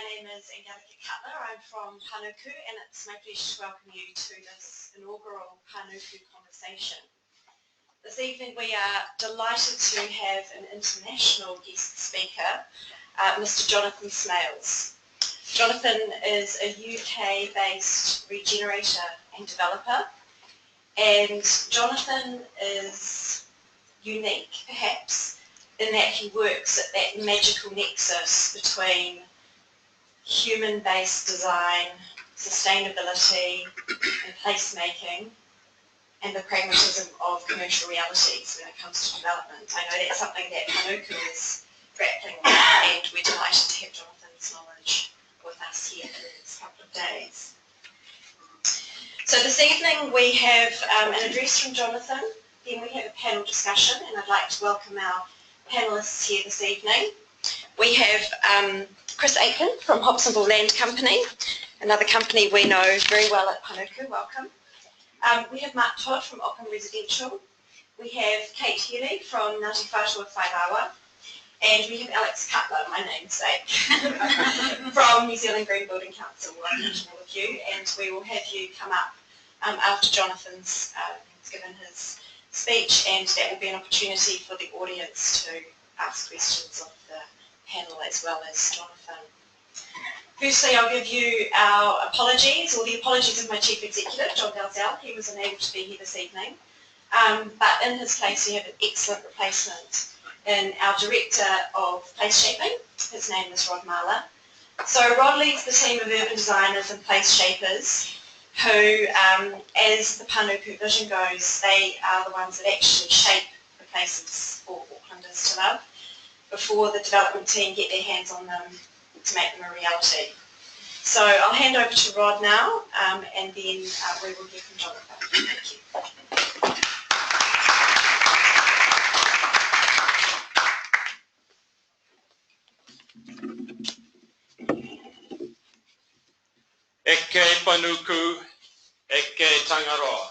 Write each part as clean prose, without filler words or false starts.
My name is Cutler. I'm from Panuku, and it's my pleasure to welcome you to this inaugural Panuku conversation. This evening we are delighted to have an international guest speaker, Mr. Jonathan Smales. Jonathan is a UK-based regenerator and developer, and Jonathan is unique, perhaps, in that he works at that magical nexus between human-based design, sustainability and placemaking, and the pragmatism of commercial realities when it comes to development. I know that's something that Panuku is grappling with, and we're delighted to have Jonathan's knowledge with us here for the next couple of days. So this evening we have an address from Jonathan, then we have a panel discussion, and I'd like to welcome our panellists here this evening. We have Chris Aiken from Hobsonville Land Company, another company we know very well at Panuku. Welcome. We have Mark Todd from Auckland Residential. We have Kate Healy from Ngāti Whātua Whailawa. And we have Alex Cutler, my namesake, from New Zealand Green Building Council. Welcome to all of you, and we will have you come up after Jonathan's given his speech, and that will be an opportunity for the audience to ask questions of the panel as well as Jonathan. Firstly, I'll give you our apologies, or the apologies of my Chief Executive, John Dalzell. He was unable to be here this evening, but in his place we have an excellent replacement in our Director of Place Shaping. His name is Rod Marler. So Rod leads the team of urban designers and place shapers who, as the Panuku vision goes, they are the ones that actually shape the places for Aucklanders to love before the development team get their hands on them to make them a reality. So I'll hand over to Rod now, and then we will hear from Jonathan. Thank you. Eke Panuku, Eke Tangaroa.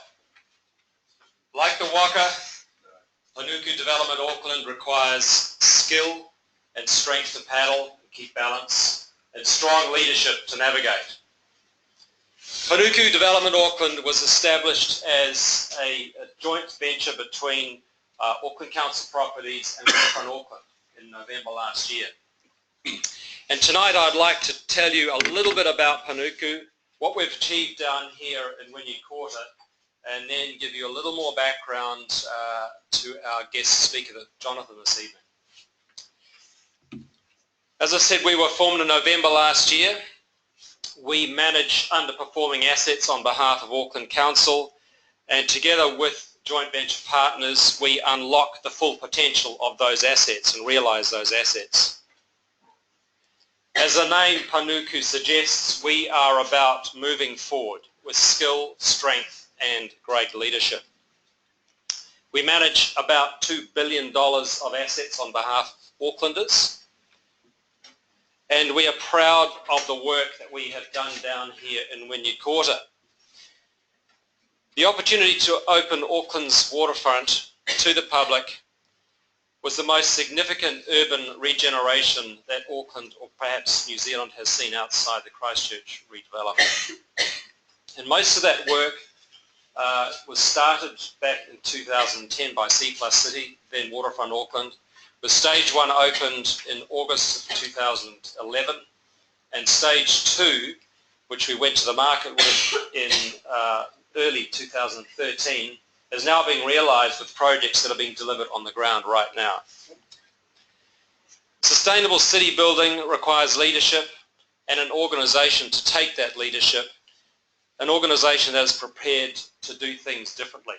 Like the waka, Panuku Development Auckland requires skill and strength to paddle and keep balance, and strong leadership to navigate. Panuku Development Auckland was established as a joint venture between Auckland Council Properties and Waterfront Auckland in November last year. And tonight I'd like to tell you a little bit about Panuku, what we've achieved down here in Wynyard Quarter, and then give you a little more background to our guest speaker, Jonathan, this evening. As I said, we were formed in November last year. We manage underperforming assets on behalf of Auckland Council, and together with joint venture partners, we unlock the full potential of those assets and realise those assets. As the name Panuku suggests, we are about moving forward with skill, strength and great leadership. We manage about $2 billion of assets on behalf of Aucklanders, and we are proud of the work that we have done down here in Wynyard Quarter. The opportunity to open Auckland's waterfront to the public was the most significant urban regeneration that Auckland, or perhaps New Zealand, has seen outside the Christchurch redevelopment. And most of that work was started back in 2010 by C+ City, then Waterfront Auckland, with Stage 1 opened in August of 2011, and Stage 2, which we went to the market with in early 2013, is now being realised with projects that are being delivered on the ground right now. Sustainable city building requires leadership and an organisation to take that leadership, an organisation that is prepared to do things differently.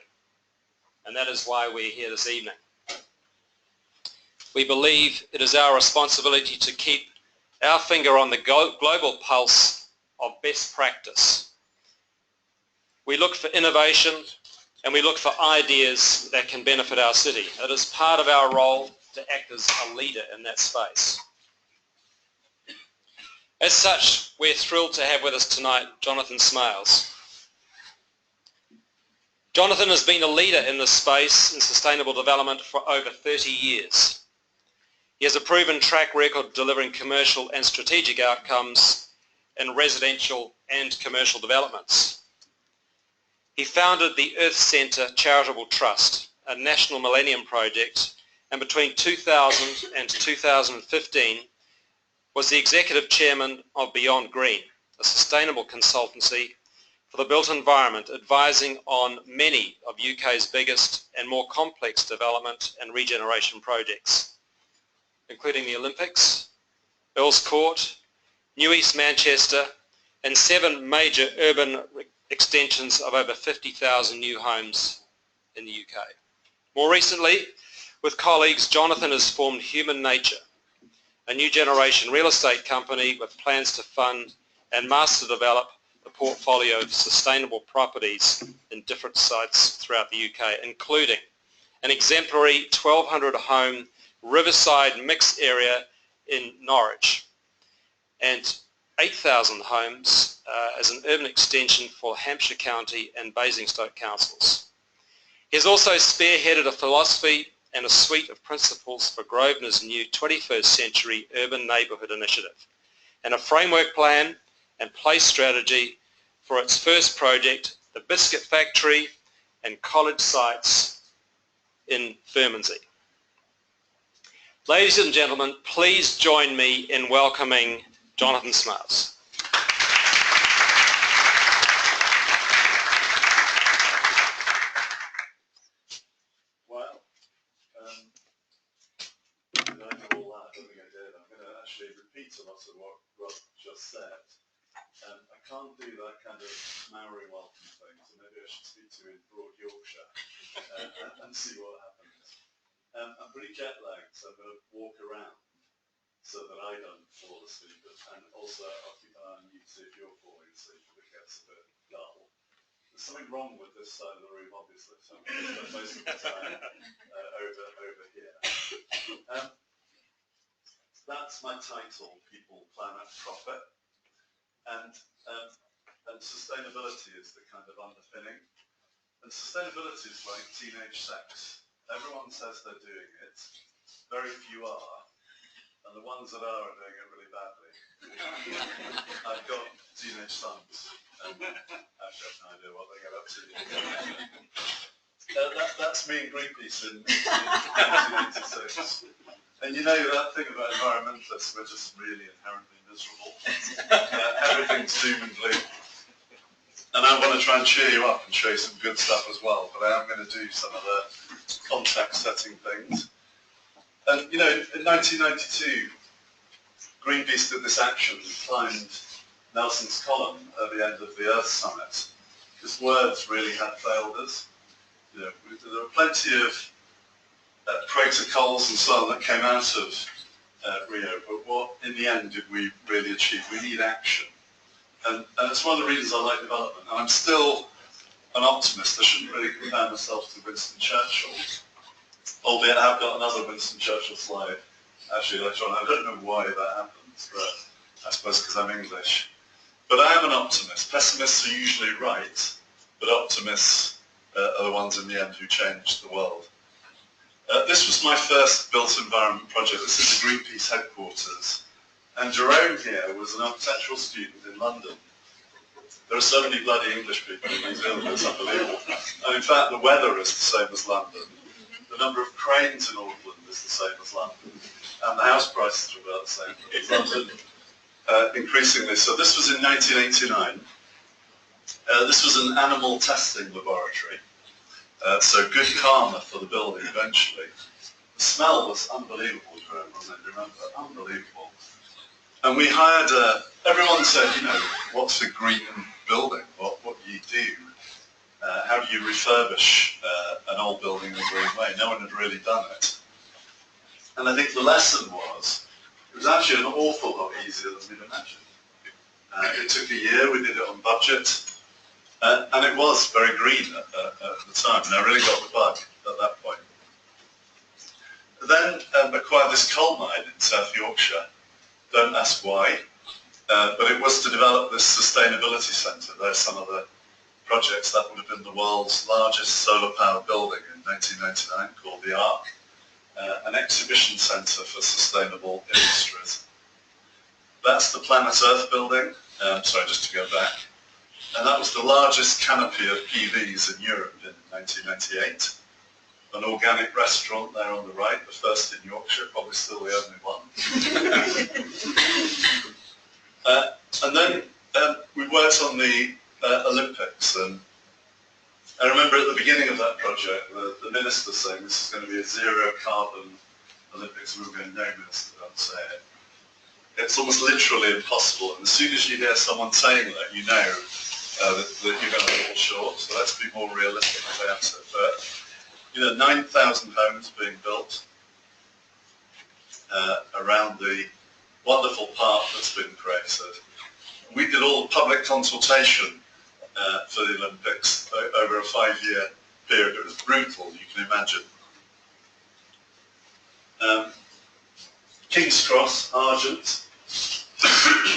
And that is why we're here this evening. We believe it is our responsibility to keep our finger on the global pulse of best practice. We look for innovation, and we look for ideas that can benefit our city. It is part of our role to act as a leader in that space. As such, we're thrilled to have with us tonight Jonathan Smales. Jonathan has been a leader in this space in sustainable development for over 30 years. He has a proven track record of delivering commercial and strategic outcomes in residential and commercial developments. He founded the Earth Centre Charitable Trust, a national millennium project, and between 2000 and 2015 was the executive chairman of Beyond Green, a sustainable consultancy for the built environment, advising on many of UK's biggest and more complex development and regeneration projects, including the Olympics, Earls Court, New East Manchester, and 7 major urban extensions of over 50,000 new homes in the UK. More recently, with colleagues, Jonathan has formed Human Nature, a new generation real estate company with plans to fund and master develop a portfolio of sustainable properties in different sites throughout the UK, including an exemplary 1,200 home riverside mixed area in Norwich and 8,000 homes as an urban extension for Hampshire County and Basingstoke councils. He has also spearheaded a philosophy and a suite of principles for Grosvenor's new 21st century urban neighbourhood initiative, and a framework plan and place strategy for its first project, the Biscuit Factory and college sites in Bermondsey. Ladies and gentlemen, please join me in welcoming Jonathan Smales. Well, did I do all that? I don't think I did. I'm going to actually repeat a lot of what Rob just said. I can't do that kind of Maori welcome thing, so maybe I should speak to you in broad Yorkshire and see what happens. I'm pretty jet lagged, so I'm going to walk around so that I don't fall asleep, and also I'll keep an eye on you to see if you're falling asleep if it gets a bit dull. There's something wrong with this side of the room, obviously, so I'm going to spend most of the time over here. That's my title, People, Planet, Profit. And sustainability is the kind of underpinning. And sustainability is like teenage sex. Everyone says they're doing it. Very few are. And the ones that are doing it really badly. I've got teenage sons. And actually, I have no idea what they get up to. That's me and Greenpeace in 1986. And you know that thing about environmentalists, we're just really inherently miserable. Everything's doom and gloom. And I want to try and cheer you up and show you some good stuff as well, but I am going to do some of the context-setting things. And, you know, in 1992, Greenpeace did this action and climbed Nelson's column at the end of the Earth Summit. His words really had failed us. You know, there were plenty of protocols and so on that came out of Rio, but what in the end did we really achieve? We need action. And it's one of the reasons I like development. And I'm still an optimist. I shouldn't really compare myself to Winston Churchill, albeit I have got another Winston Churchill slide actually later on. I don't know why that happens, but I suppose because I'm English. But I am an optimist. Pessimists are usually right, but optimists are the ones in the end who change the world. This was my first built environment project. This is the Greenpeace headquarters. And Jerome here was an architectural student in London. There are so many bloody English people in New Zealand, it's unbelievable. And in fact, the weather is the same as London. The number of cranes in Auckland is the same as London. And the house prices are about the same as London, increasingly. So this was in 1989. This was an animal testing laboratory. So good karma for the building eventually. The smell was unbelievable, wasn't it? Remember? Unbelievable. And we hired, everyone said, you know, what's a green building? What do you do? How do you refurbish an old building in a green way? No one had really done it. And I think the lesson was, it was actually an awful lot easier than we'd imagined. It took a year, we did it on budget, and it was very green at the time, and I really got the bug at that point. Then acquired this coal mine in South Yorkshire. Don't ask why, but it was to develop this sustainability centre. There's some of the projects. That would have been the world's largest solar powered building in 1999 called the Ark. an exhibition centre for sustainable industries. That's the Planet Earth building, sorry, just to go back. And that was the largest canopy of PVs in Europe in 1998. An organic restaurant there on the right, the first in Yorkshire, probably still the only one. And then we worked on the Olympics, and I remember at the beginning of that project, the minister saying this is going to be a zero carbon Olympics. We were going, no minister, don't say it. It's almost literally impossible, and as soon as you hear someone saying that, you know that you're going to fall short. So let's be more realistic about it. But 9,000 homes being built around the wonderful park that's been created. We did all the public consultation for the Olympics over a 5-year period. It was brutal, you can imagine. King's Cross, Argent,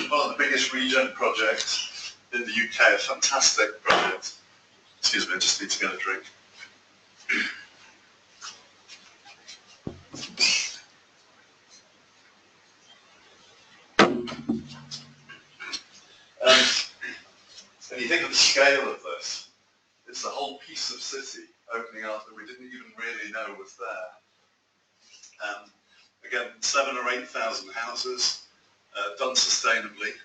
one of the biggest regen projects in the UK, a fantastic project. Excuse me, I just need to get a drink. And you think of the scale of this, it's a whole piece of city opening up that we didn't even really know was there. Again, 7,000 or 8,000 houses, done sustainably.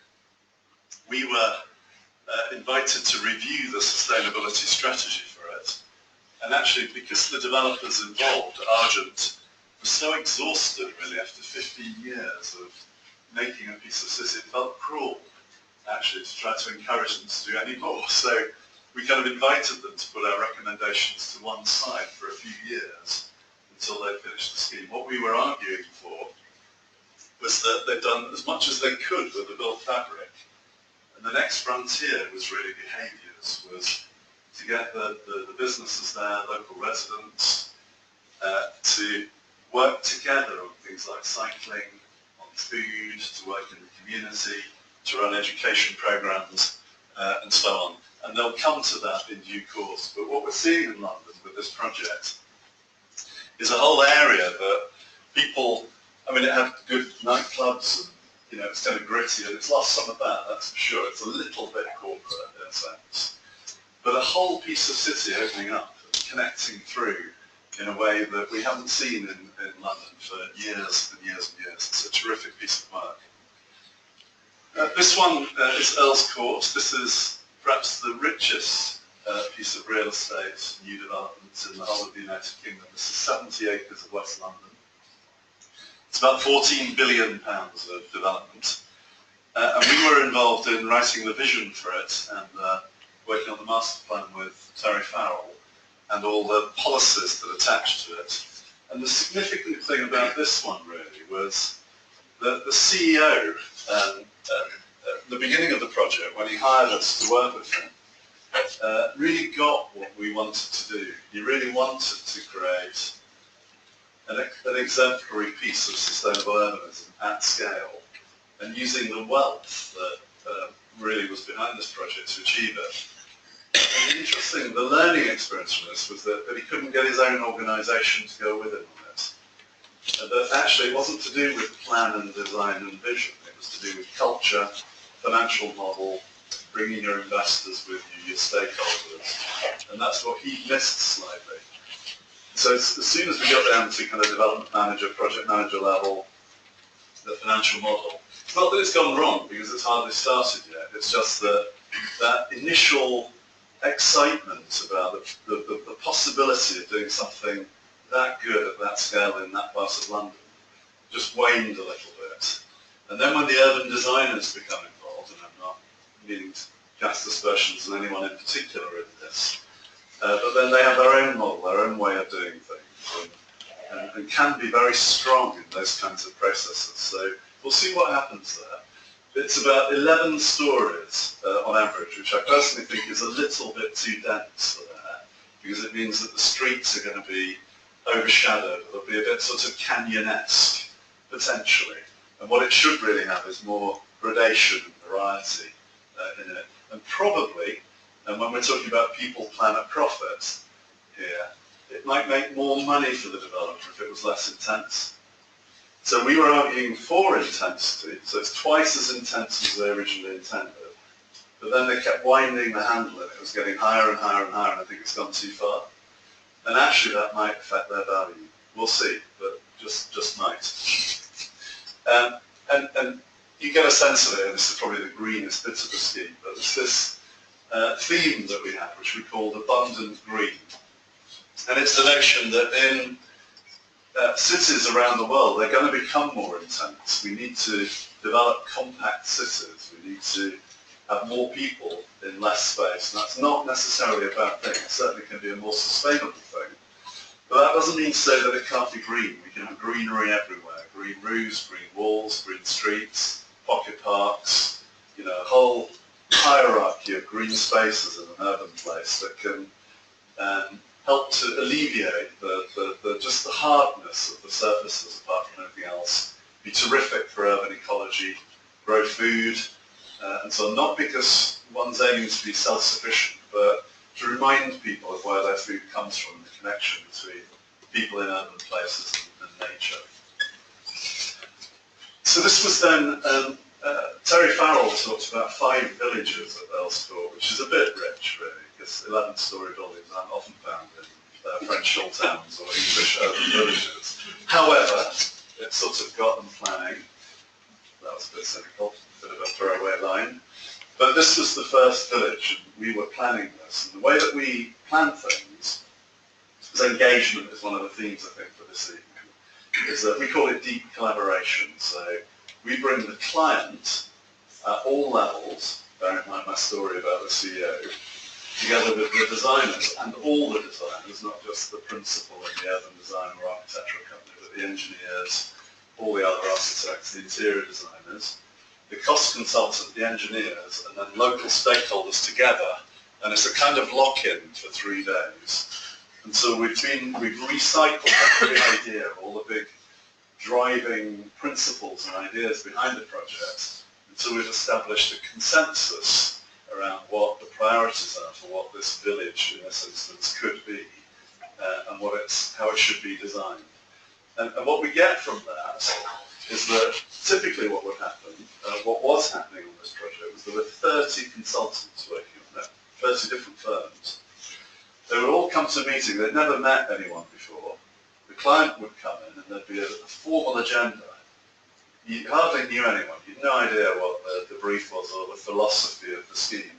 We were invited to review the sustainability strategy for it. And actually, because the developers involved, Argent, were so exhausted really after 15 years of making a piece of city, it felt cruel actually to try to encourage them to do any more. So we kind of invited them to put our recommendations to one side for a few years until they finished the scheme. What we were arguing for was that they'd done as much as they could with the built fabric. And the next frontier was really behaviours, was to get the businesses there, local residents, to work together on things like cycling, on food, to work in the community, to run education programs, and so on. And they'll come to that in due course. But what we're seeing in London with this project is a whole area that people, I mean, it had good nightclubs, and it's kind of gritty, and it's lost some of that, that's for sure. It's a little bit corporate in a sense. But a whole piece of city opening up and connecting through in a way that we haven't seen in London for years and years and years. It's a terrific piece of work. This one is Earl's Court. This is perhaps the richest piece of real estate, new developments in the whole of the United Kingdom. This is 70 acres of West London. It's about £14 billion of development. And we were involved in writing the vision for it and working on the master plan with Terry Farrell and all the policies that attached to it. And the significant thing about this one really was that the CEO, at the beginning of the project, when he hired us to work with him, really got what we wanted to do. He really wanted to create an exemplary piece of sustainable urbanism at scale, and using the wealth that really was behind this project to achieve it. And interesting, the learning experience from this was that he couldn't get his own organisation to go with him on it. That actually it wasn't to do with plan and design and vision, it was to do with culture, financial model, bringing your investors with you, your stakeholders, and that's what he missed slightly. So as soon as we got down to kind of development manager, project manager level, the financial model, it's not that it's gone wrong because it's hardly started yet, it's just that initial excitement about the possibility of doing something that good at that scale in that part of London just waned a little bit. And then when the urban designers become involved, and I'm not meaning to cast aspersions on anyone in particular in this, but then they have their own model, their own way of doing things, and can be very strong in those kinds of processes. So we'll see what happens there. It's about 11 stories on average, which I personally think is a little bit too dense for that, because it means that the streets are going to be overshadowed. They'll be a bit sort of canyon-esque, potentially. And what it should really have is more gradation and variety in it. And probably, and when we're talking about people, planet, profit here, it might make more money for the developer if it was less intense. So we were arguing for intensity, so it's twice as intense as they originally intended. But then they kept winding the handle and it was getting higher and higher and higher, and I think it's gone too far. And actually that might affect their value. We'll see, but just might. And you get a sense of it, and this is probably the greenest bit of the scheme, but it's this theme that we have, which we called abundant green. And it's the notion that in cities around the world, they're going to become more intense. We need to develop compact cities. We need to have more people in less space. And that's not necessarily a bad thing. It certainly can be a more sustainable thing. But that doesn't mean to say that it can't be green. We can have greenery everywhere. Green roofs, green walls, green streets, pocket parks, a whole hierarchy of green spaces in an urban place that can help to alleviate just the hardness of the surfaces apart from anything else, be terrific for urban ecology, grow food, and so not because one's aiming to be self-sufficient, but to remind people of where their food comes from, the connection between people in urban places and nature. So this was then, Terry Farrell talked about 5 villages at Earl's Court, which is a bit rich really, because 11-storey buildings aren't often found in French hill towns or English urban villages. However, it sort of got them planning. That was a bit cynical, a bit of a throwaway line. But this was the first village, and we were planning this. And the way that we plan things, because engagement is one of the themes, I think, for this evening, is that we call it deep collaboration. So we bring the client at all levels, bearing in mind my story about the CEO, together with the designers and all the designers, not just the principal in the urban design or architectural company, but the engineers, all the other architects, the interior designers, the cost consultant, the engineers, and then local stakeholders together. And it's a kind of lock-in for 3 days. And so we've recycled that big idea, all the big driving principles and ideas behind the project. And so we've established a consensus around what the priorities are for what this village, in this instance, could be, and how it should be designed. And what we get from that is that typically what would happen, what was happening on this project, was there were 30 consultants working on it, 30 different firms. They would all come to a meeting. They'd never met anyone before. The client would come in and there'd be a formal agenda. You hardly knew anyone. You had no idea what the brief was or the philosophy of the scheme.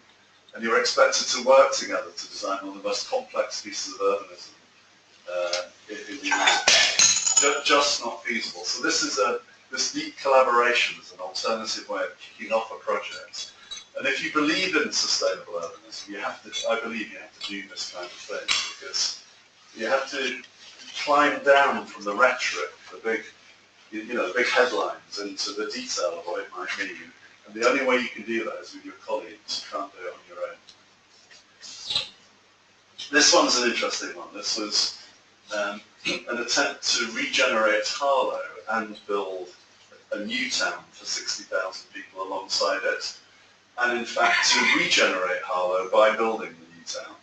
And you were expected to work together to design one of the most complex pieces of urbanism in the UK. Just not feasible. So this deep collaboration is an alternative way of kicking off a project. And if you believe in sustainable urbanism, I believe you have to do this kind of thing, because you have to climb down from the rhetoric, the big headlines, into the detail of what it might mean. And the only way you can do that is with your colleagues. You can't do it on your own. This one's an interesting one. This was an attempt to regenerate Harlow and build a new town for 60,000 people alongside it. And in fact, to regenerate Harlow by building the new town.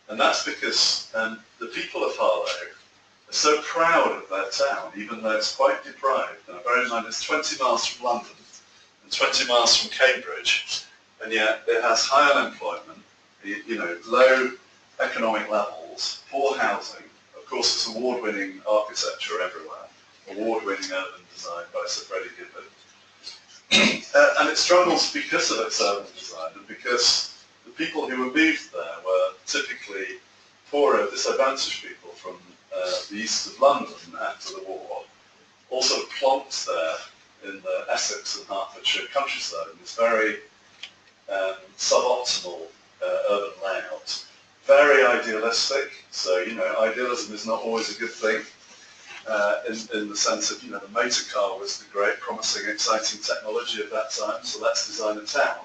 And that's because the people of Harlow are so proud of their town, even though it's quite deprived. Now, bear in mind, it's 20 miles from London and 20 miles from Cambridge, and yet it has high unemployment, low economic levels, poor housing. Of course, it's award-winning architecture everywhere, award-winning urban design by Sir Freddie Gibbon. And it struggles because of its urban design, and because the people who were moved there were typically poorer, disadvantaged people from the east of London after the war, all sort of plonked there in the Essex and Hertfordshire countryside in this very suboptimal urban layout. Very idealistic, so idealism is not always a good thing in the sense of, the motor car was the great, promising, exciting technology of that time, so let's design a town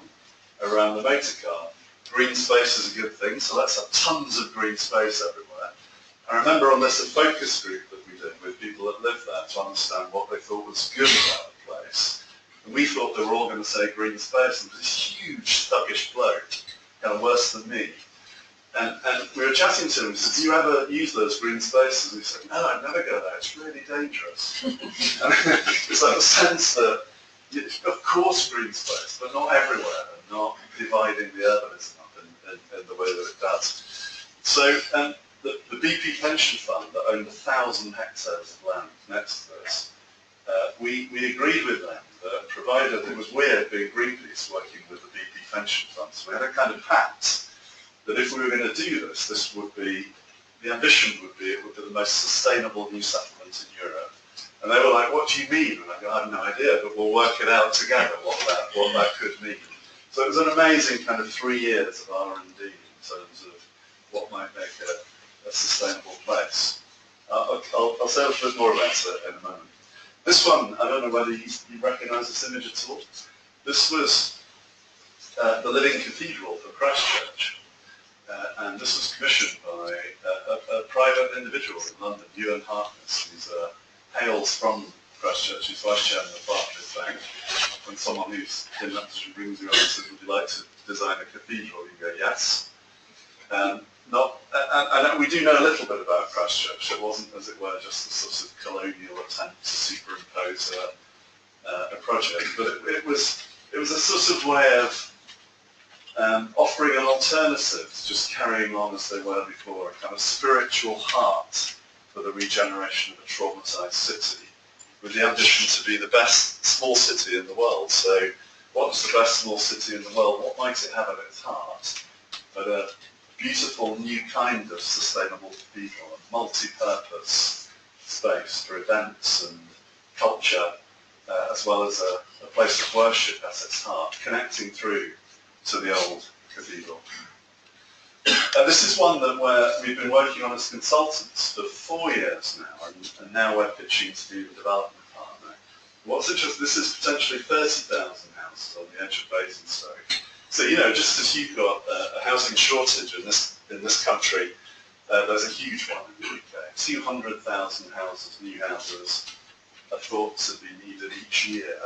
around the motor car. Green space is a good thing, so let's have tons of green space everywhere. I remember on this a focus group that we did with people that lived there to understand what they thought was good about the place. And we thought they were all going to say green space, and this huge thuggish bloke, kind of worse than me, And we were chatting to him, he said, do you ever use those green spaces? And he said, no, I'd never go there, it's really dangerous. And it's like the sense that, of course green space, but not everywhere, and not dividing the urbanism up in the way that it does. So the BP pension fund that owned 1,000 hectares of land next to this, we agreed with them that provided, it was weird being Greenpeace working with the BP pension fund, so we had a kind of pact that if we were going to do this, this would be, the ambition would be, it would be the most sustainable new settlement in Europe. And they were like, what do you mean? And I go, I have no idea, but we'll work it out together, what that could mean. So it was an amazing kind of 3 years of R&D in terms of what might make a sustainable place. I'll say a little bit more about it in a moment. This one, I don't know whether you recognise this image at all. This was the Living Cathedral for Christchurch. And this was commissioned by a private individual in London, Ewan Harkness. He hails from Christchurch, he's vice chairman of Barclays Bank. When someone who's in that position brings you up and says, would you like to design a cathedral? You go, yes. And we do know a little bit about Christchurch. It wasn't, as it were, just a sort of colonial attempt to superimpose a project, but it was a sort of way of offering an alternative to just carrying on as they were before, a kind of spiritual heart for the regeneration of a traumatized city, with the ambition to be the best small city in the world. So what's the best small city in the world? What might it have at its heart? But a beautiful new kind of sustainable cathedral, a multi-purpose space for events and culture, as well as a place of worship at its heart, connecting through to the old cathedral. This is one that we've been working on as consultants for 4 years now, and now we're pitching to be the development partner. What's interesting, this is potentially 30,000 houses on the edge of Basingstoke. So, just as you've got a housing shortage in this country, there's a huge one in the UK. 200,000 houses, new houses, are thought to be needed each year.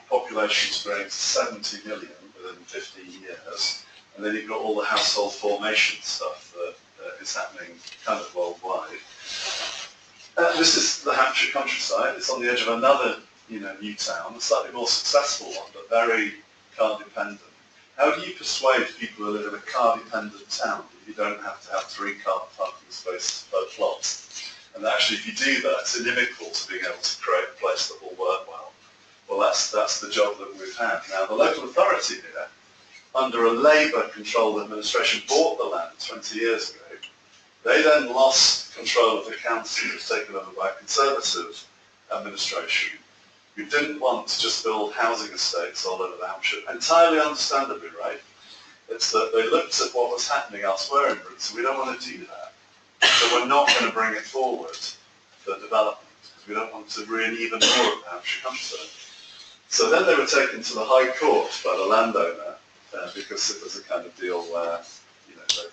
Population's growing to 70 million within 15 years. And then you've got all the household formation stuff that is happening kind of worldwide. This is the Hampshire countryside. It's on the edge of another, new town, a slightly more successful one, but very car-dependent. How do you persuade people who live in a car-dependent town that you don't have to have 3 car parking spaces per plot? And actually, if you do that, it's inimical to being able to create a place that will work well. Well, that's the job that we've had. Now, the local authority here, under a Labour-controlled administration, bought the land 20 years ago. They then lost control of the council. It was taken over by a Conservative administration who didn't want to just build housing estates all over Hampshire. Entirely understandably, right? It's that they looked at what was happening elsewhere in Britain, so we don't want to do that. So we're not going to bring it forward for development, because we don't want to ruin even more of the Hampshire countryside. So then they were taken to the High Court by the landowner, because it was a kind of deal where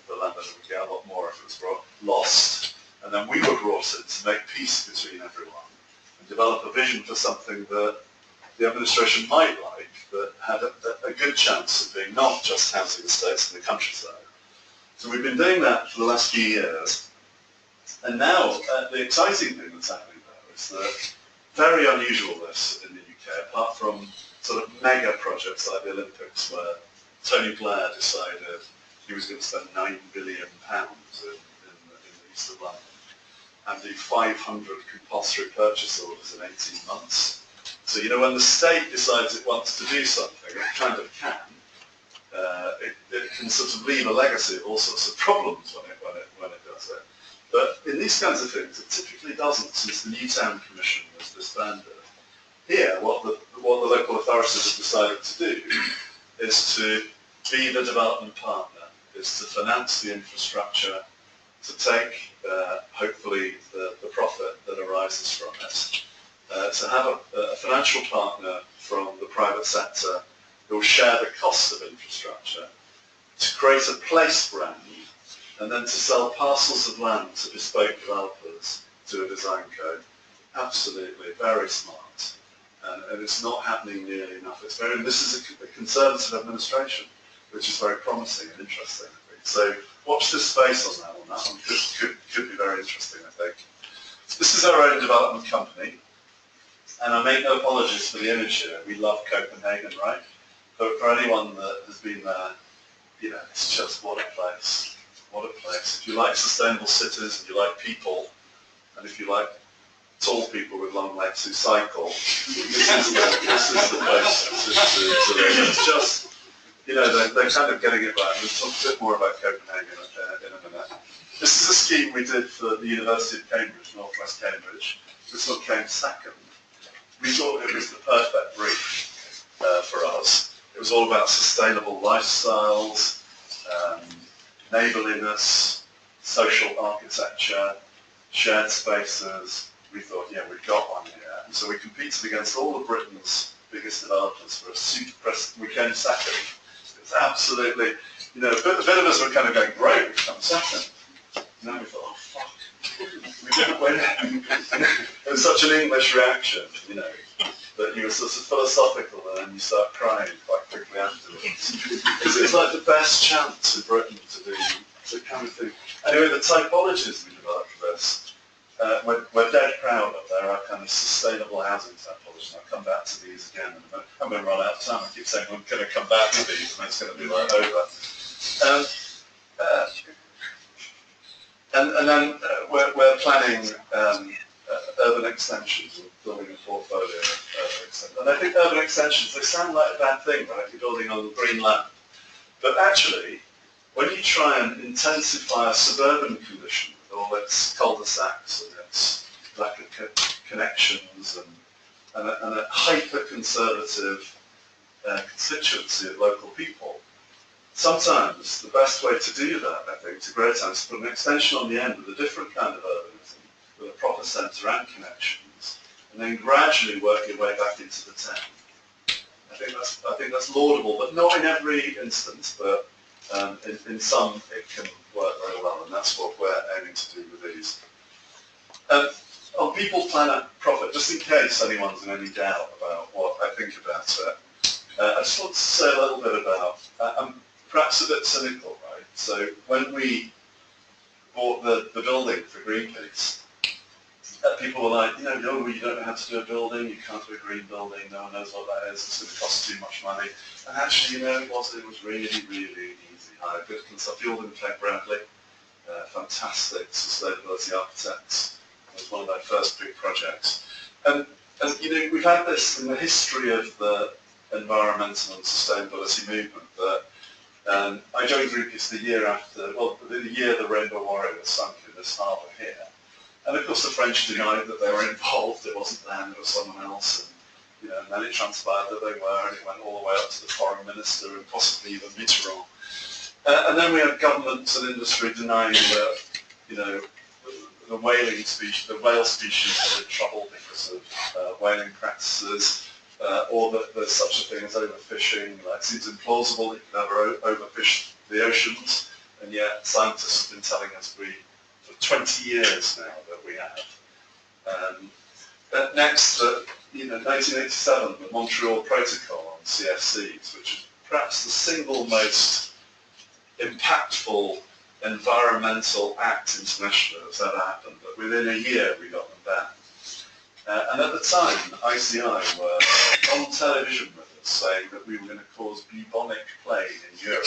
the landowner would get a lot more if it was lost, and then we were brought in to make peace between everyone and develop a vision for something that the administration might like, that had a good chance of being not just housing estates in the countryside. So we've been doing that for the last few years, and now the exciting thing that's happening there is that very unusual this in the UK, apart from sort of mega projects like the Olympics, where Tony Blair decided he was going to spend £9 billion in the east of London and do 500 compulsory purchase orders in 18 months. So, when the state decides it wants to do something, it kind of can. It can sort of leave a legacy of all sorts of problems when it does it. But in these kinds of things, it typically doesn't, since the Newtown Commission was disbanded. Here, what the local authorities have decided to do is to be the development partner, is to finance the infrastructure, to take, hopefully, the profit that arises from it, to have a financial partner from the private sector who will share the cost of infrastructure, to create a place brand, and then to sell parcels of land to bespoke developers to a design code. Absolutely, very smart. And it's not happening nearly enough. This is a Conservative administration, which is very promising and interesting, I think. So watch this space on that one. That one could be very interesting, I think. This is our own development company, and I make no apologies for the image here. We love Copenhagen, right? But for anyone that has been there, you know, it's just what a place. What a place. If you like sustainable cities, and you like people, and if you like tall people with long legs who cycle, this is the place to live. It's just, you know, they're kind of getting it right. We'll talk a bit more about Copenhagen in a minute. This is a scheme we did for the University of Cambridge, Northwest Cambridge. This one came second. We thought it was the perfect brief for us. It was all about sustainable lifestyles, neighbourliness, social architecture, shared spaces. We thought, yeah, we've got one here. And so we competed against all of Britain's biggest developers for a super press. We came second. It's absolutely, you know, a bit of us were kind of going, great, we've come second. And then we thought, oh, fuck. We didn't win. It was such an English reaction, you know, that you were sort of philosophical and then you start crying quite quickly afterwards. It's like the best chance in Britain to do the kind of thing. Anyway, the typologies we developed for this, we're dead proud of. They're our kind of sustainable housing typology. I'll come back to these again in a minute. I'm going to run out of time. I keep saying I'm going to come back to these and it's going to be like over. And then we're planning urban extensions and building a portfolio of urban extensions. And I think urban extensions, they sound like a bad thing, right? You're building on green land. But actually, when you try and intensify a suburban condition with all its cul-de-sacs and its lack of connections and a hyper-conservative constituency of local people, sometimes the best way to do that, I think, to grow time is to put an extension on the end with a different kind of urbanism, with a proper centre and connections, and then gradually work your way back into the town. I think that's laudable, but not in every instance, but in some it can work very well, and that's what we're aiming to do with these. On people, planet, profit, just in case anyone's in any doubt about what I think about it, I just want to say a little bit about, I'm perhaps a bit cynical, right? So when we bought the building for Greenpeace, people were like, you know, you don't know how to do a building, you can't do a green building, no one knows what that is, it's going to cost too much money. And actually, you know, it was really, really easy. Hired good consultants, all in Clay Bradley, fantastic sustainability architects. It was one of their first big projects. And you know, we've had this in the history of the environmental and sustainability movement that I joined Greenpeace the year after, well, the year the Rainbow Warrior was sunk in this harbour here. And of course the French denied that they were involved, it wasn't them, it was someone else. And, you know, and then it transpired that they were, and it went all the way up to the foreign minister and possibly even Mitterrand. And then we had governments and industry denying that, you know, the whale species were in trouble because of whaling practices, or that there's such a thing as overfishing. It seems implausible that you could ever overfish the oceans, and yet scientists have been telling us for 20 years now that we have. Next, you know, 1987, the Montreal Protocol on CFCs, which is perhaps the single most impactful environmental act internationally that's ever happened, but within a year we got them banned. And at the time, ICI were on television with us saying that we were going to cause bubonic plague in Europe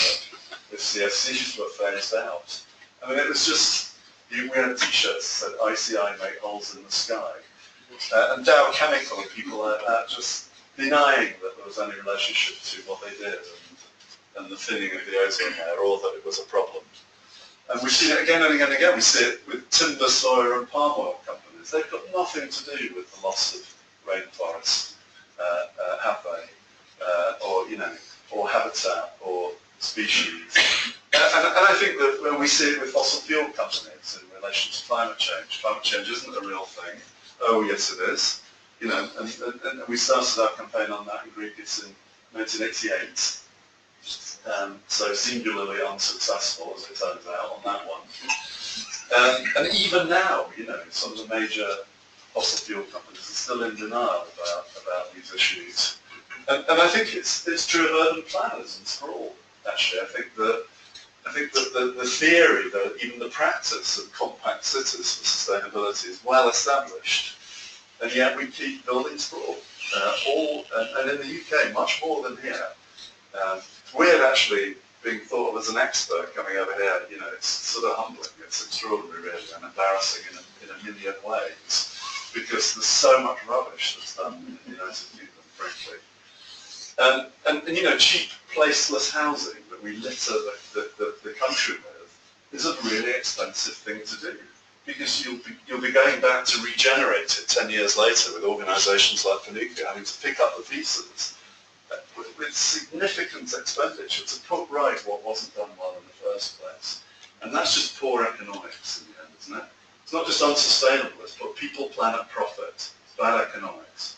if CFCs were phased out. I mean, it was just, we had t-shirts that said ICI make holes in the sky. And Dow Chemical and people like that just denying that there was any relationship to what they did and the thinning of the ozone layer, or that it was a problem. And we've seen it again and again and again. We see it with timber, soya and palm oil companies. They've got nothing to do with the loss of rainforest, have they? Or, you know, or habitat or species. And I think that when we see it with fossil fuel companies in relation to climate change isn't a real thing. Oh yes it is. You know, and we started our campaign on that in Greenpeace in 1988. So singularly unsuccessful, as it turns out, on that one. And even now, you know, some of the major fossil fuel companies are still in denial about these issues. And I think it's true of urban planners and sprawl, actually. I think that I think that the theory, that even the practice of compact cities for sustainability is well established, and yet we keep building sprawl. And in the UK, much more than here. It's weird actually being thought of as an expert coming over here. You know, it's sort of humbling. It's extraordinary, really, and embarrassing in a million ways, because there's so much rubbish that's done in the United Kingdom, frankly. And you know, cheap, placeless housing that we litter the country with is a really expensive thing to do, because you'll be going back to regenerate it 10 years later with organisations like Panuku having to pick up the pieces with significant expenditure to put right what wasn't done well in the first place. And that's just poor economics in the end, isn't it? It's not just unsustainable, it's put people, planet, profit. It's bad economics.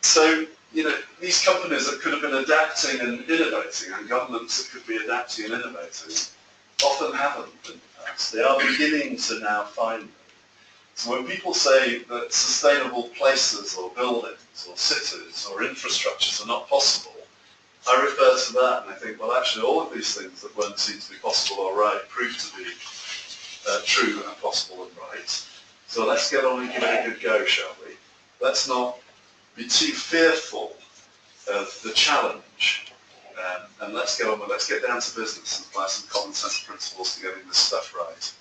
So, you know, these companies that could have been adapting and innovating, and governments that could be adapting and innovating, often haven't in the past. They are beginning to now find them. So when people say that sustainable places or buildings or cities or infrastructures are not possible, I refer to that and I think, well, actually all of these things that weren't seen to be possible or right prove to be true and possible and right. So let's get on and give it a good go, shall we? Let's not be too fearful of the challenge, and let's get on with, let's get down to business and apply some common sense principles to getting this stuff right.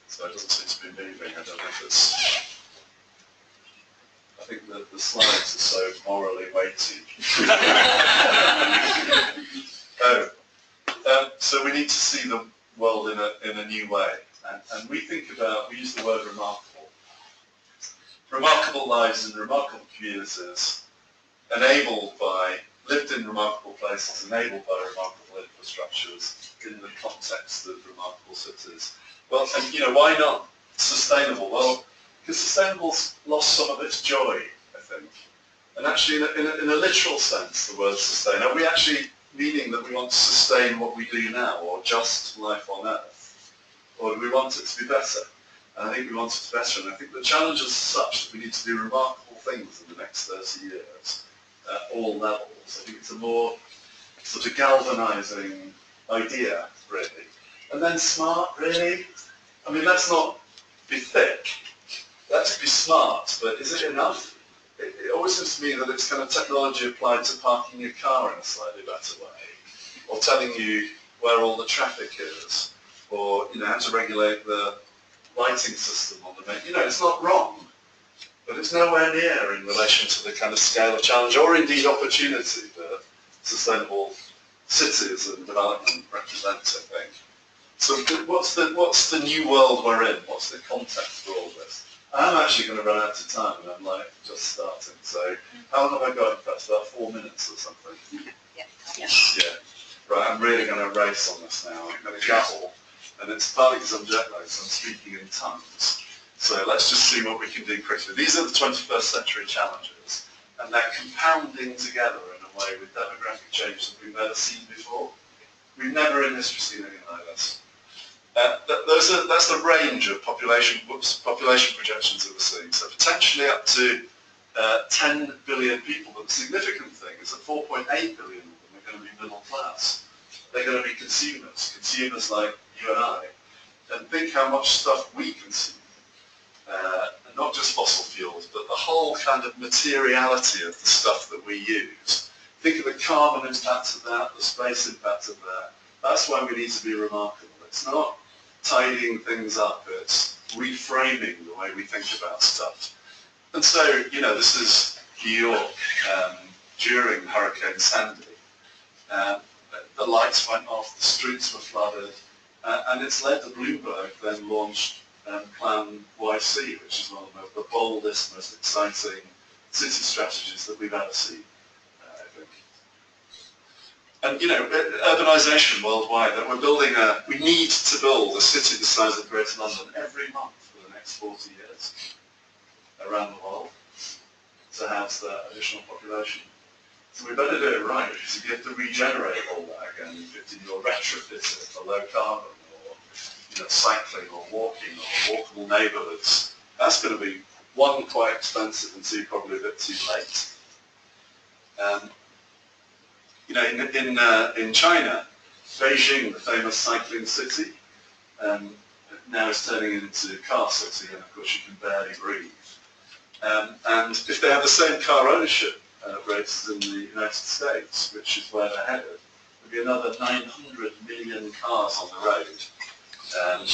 So it doesn't seem to be moving. I don't know if it's, I think the slides are so morally weighty. So we need to see the world in a new way, and we use the word remarkable. Remarkable lives in remarkable communities, lived in remarkable places, enabled by remarkable infrastructures in the context of remarkable cities. Well, and you know, why not sustainable? Well, because sustainable's lost some of its joy, I think. And actually, in a literal sense, the word sustain, are we actually meaning that we want to sustain what we do now, or just life on Earth? Or do we want it to be better? And I think we want it to be better, and I think the challenge is such that we need to do remarkable things in the next 30 years at all levels. I think it's a more sort of galvanising idea, really. And then smart, really? I mean, let's not be thick. Let's be smart, but is it enough? It always seems to me that it's kind of technology applied to parking your car in a slightly better way, or telling you where all the traffic is, or you know, how to regulate the lighting system on the main. You know, it's not wrong, but it's nowhere near in relation to the kind of scale of challenge, or indeed opportunity that sustainable cities and development represent, I think. So what's the new world we're in? What's the context for all this? I'm actually going to run out of time, and I'm like just starting. So how long have I got? Perhaps about 4 minutes or something. Yeah. Yeah. Right. I'm really going to race on this now. I'm going to gabble, and it's partly because I'm jet lagged, so I'm speaking in tongues. So let's just see what we can do quickly. These are the 21st century challenges, and they're compounding together in a way with demographic change that we've never seen before. We've never in history seen anything like this. That's the range of population projections that we're seeing. So potentially up to 10 billion people, but the significant thing is that 4.8 billion of them are going to be middle class. They're going to be consumers like you and I. And think how much stuff we consume. And not just fossil fuels, but the whole kind of materiality of the stuff that we use. Think of the carbon impact of that, the space impact of that. That's why we need to be remarkable. It's not tidying things up, it's reframing the way we think about stuff. And so, you know, this is New York during Hurricane Sandy. The lights went off, the streets were flooded, and it's led to Bloomberg then launched Plan YC, which is one of the boldest, most exciting city strategies that we've ever seen, I think. And you know, urbanisation worldwide, that we need to build a city the size of Greater London every month for the next 40 years around the world to house that additional population. So we better do it right, because if you have to regenerate all that again, or retrofit it for low carbon, or you know, cycling or walking or walkable neighbourhoods, that's going to be, one, quite expensive, and two, probably a bit too late. You know, in China, Beijing, the famous cycling city, now is turning into car city, and of course you can barely breathe. And if they have the same car ownership rates as in the United States, which is where they're headed, there'll be another 900 million cars on the road. And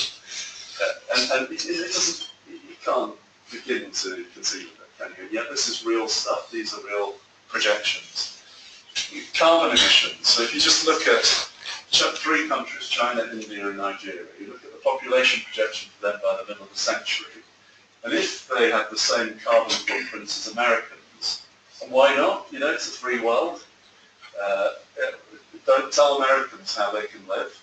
it doesn't, you can't begin to conceive of it, can you? And yet this is real stuff. These are real projections. Carbon emissions. So if you just look at three countries, China, India and Nigeria, you look at the population projection for them by the middle of the century, and if they had the same carbon footprint as Americans, and why not? You know, it's a free world. Don't tell Americans how they can live.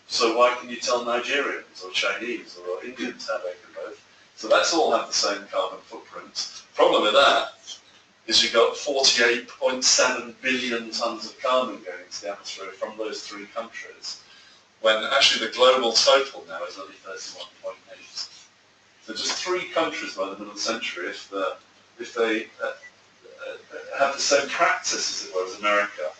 So why can you tell Nigerians or Chinese or Indians how they can live? So let's all have the same carbon footprint. Problem with that is you've got 48.7 billion tons of carbon going into the atmosphere from those three countries, when actually the global total now is only 31.8. So just three countries by the middle of the century, if they have the same practice, as it were, as America,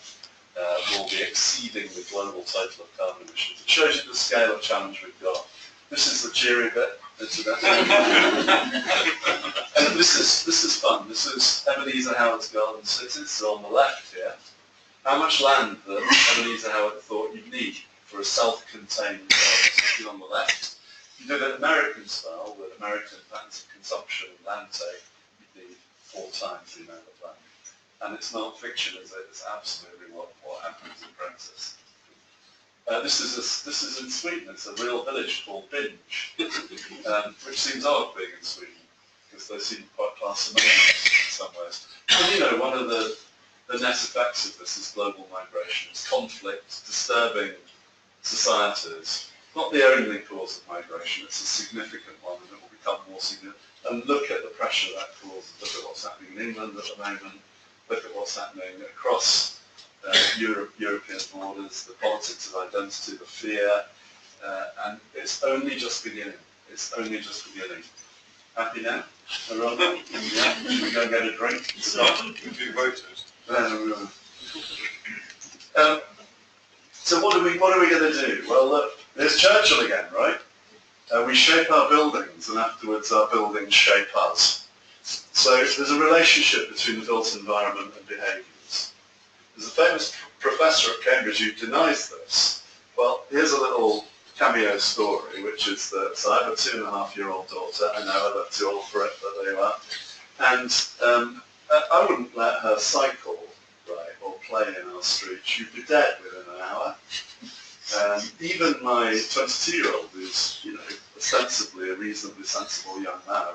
will be exceeding the global total of carbon emissions. It shows you the scale of challenge we've got. This is the cheery bit. And this is fun. This is Ebenezer Howard's Garden City. So on the left here, how much land that Ebenezer Howard thought you'd need for a self-contained garden city on the left. If you did it American style, with American patterns of consumption and land take, you'd need 4 times the amount of land. And it's not fiction, is it? It's absolutely what happens in practice. This is in Sweden. It's a real village called Binge, which seems odd being in Sweden, because they seem quite parsimonious in some ways. And you know, one of the net effects of this is global migration. It's conflict, disturbing societies. Not the only cause of migration, it's a significant one, and it will become more significant. And look at the pressure that causes. Look at what's happening in England at the moment. Look at what's happening across European borders, the politics of identity, the fear, and it's only just beginning. It's only just beginning. Happy now? Everyone? Yeah? Should we go and get a drink? We've been voted. So what are we going to do? Well, look, there's Churchill again, right? We shape our buildings, and afterwards our buildings shape us. So there's a relationship between the built environment and behaviours. There's a famous professor at Cambridge who denies this. Well, here's a little cameo story, which is that, so I have a 2.5-year-old daughter. I know I look too old for it, but there you are. And I wouldn't let her cycle, right, or play in our street. She'd be dead within an hour. Even my 22-year-old, who's, you know, ostensibly a reasonably sensible young man,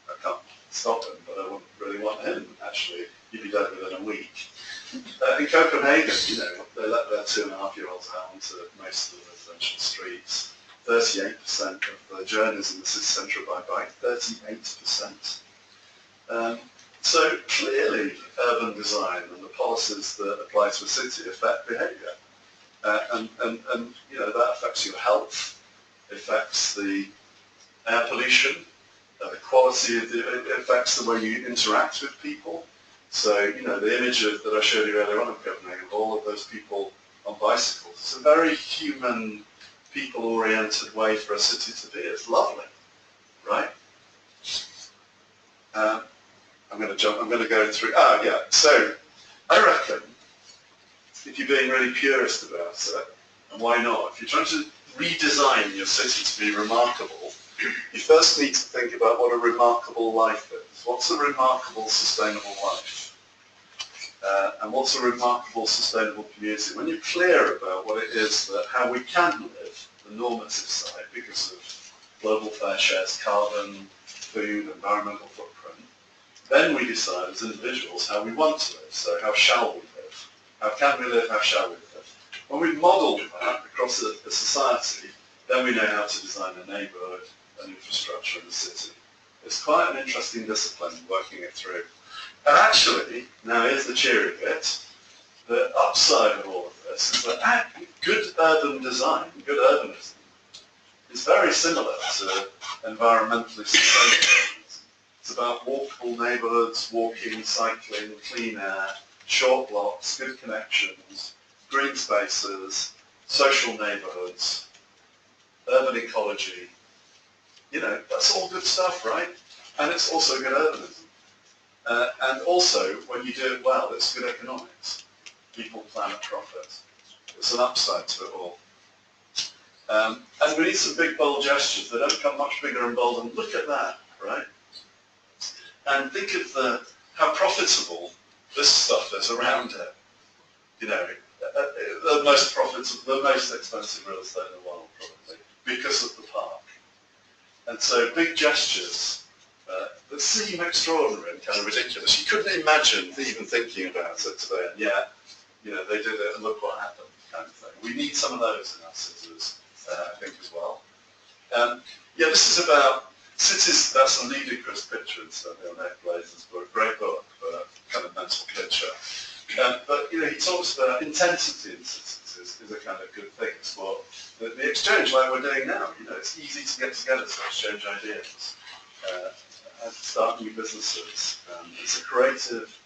I can't stop him, but I wouldn't really want him, actually. He'd be dead within a week. In Copenhagen, you know, they let their 2.5-year-olds out onto most of the residential streets. 38% of the journeys in the city centre are by bike, 38%. So clearly, urban design and the policies that apply to a city affect behaviour. And you know, that affects your health, affects the air pollution, the quality of it affects the way you interact with people. So, you know, the image that I showed you earlier on in Copenhagen, all of those people on bicycles, it's a very human, people-oriented way for a city to be. It's lovely, right? I'm going to go through, so I reckon, if you're being really purist about it, and why not, if you're trying to redesign your city to be remarkable, you first need to think about what a remarkable life is. What's a remarkable, sustainable life? And what's a remarkable, sustainable community? When you're clear about what it is, that how we can live, the normative side, because of global fair shares, carbon, food, environmental footprint, then we decide as individuals how we want to live. So how shall we live? How can we live? How shall we live? When we've modelled that across a society, then we know how to design a neighbourhood, an infrastructure in the city. It's quite an interesting discipline, working it through. And actually, now here's the cheery bit, the upside of all of this is that good urban design, good urbanism, is very similar to environmentally sustainable urbanism. It's about walkable neighbourhoods, walking, cycling, clean air, short blocks, good connections, green spaces, social neighbourhoods, urban ecology. You know, that's all good stuff, right? And it's also good urbanism. And also, when you do it well, it's good economics. People, planet, profit. There's an upside to it all. And we need some big, bold gestures. They don't come much bigger and bolder. And look at that, right? And think of how profitable this stuff is around it. You know, the most profitable, the most expensive real estate in the world, probably, because of the park. And so big gestures that seem extraordinary and kind of ridiculous. You couldn't imagine even thinking about it today, and yet, you know, they did it and look what happened, kind of thing. We need some of those in our cities, I think, as well. Yeah, this is about cities. That's a ludicrous picture, incidentally, on Ed Blazer's book. Great book, but a kind of mental picture. But, you know, he talks about intensity in cities is a kind of good thing. It's what the exchange, like we're doing now. You know, it's easy to get together to exchange ideas, and start new businesses. It's a creative.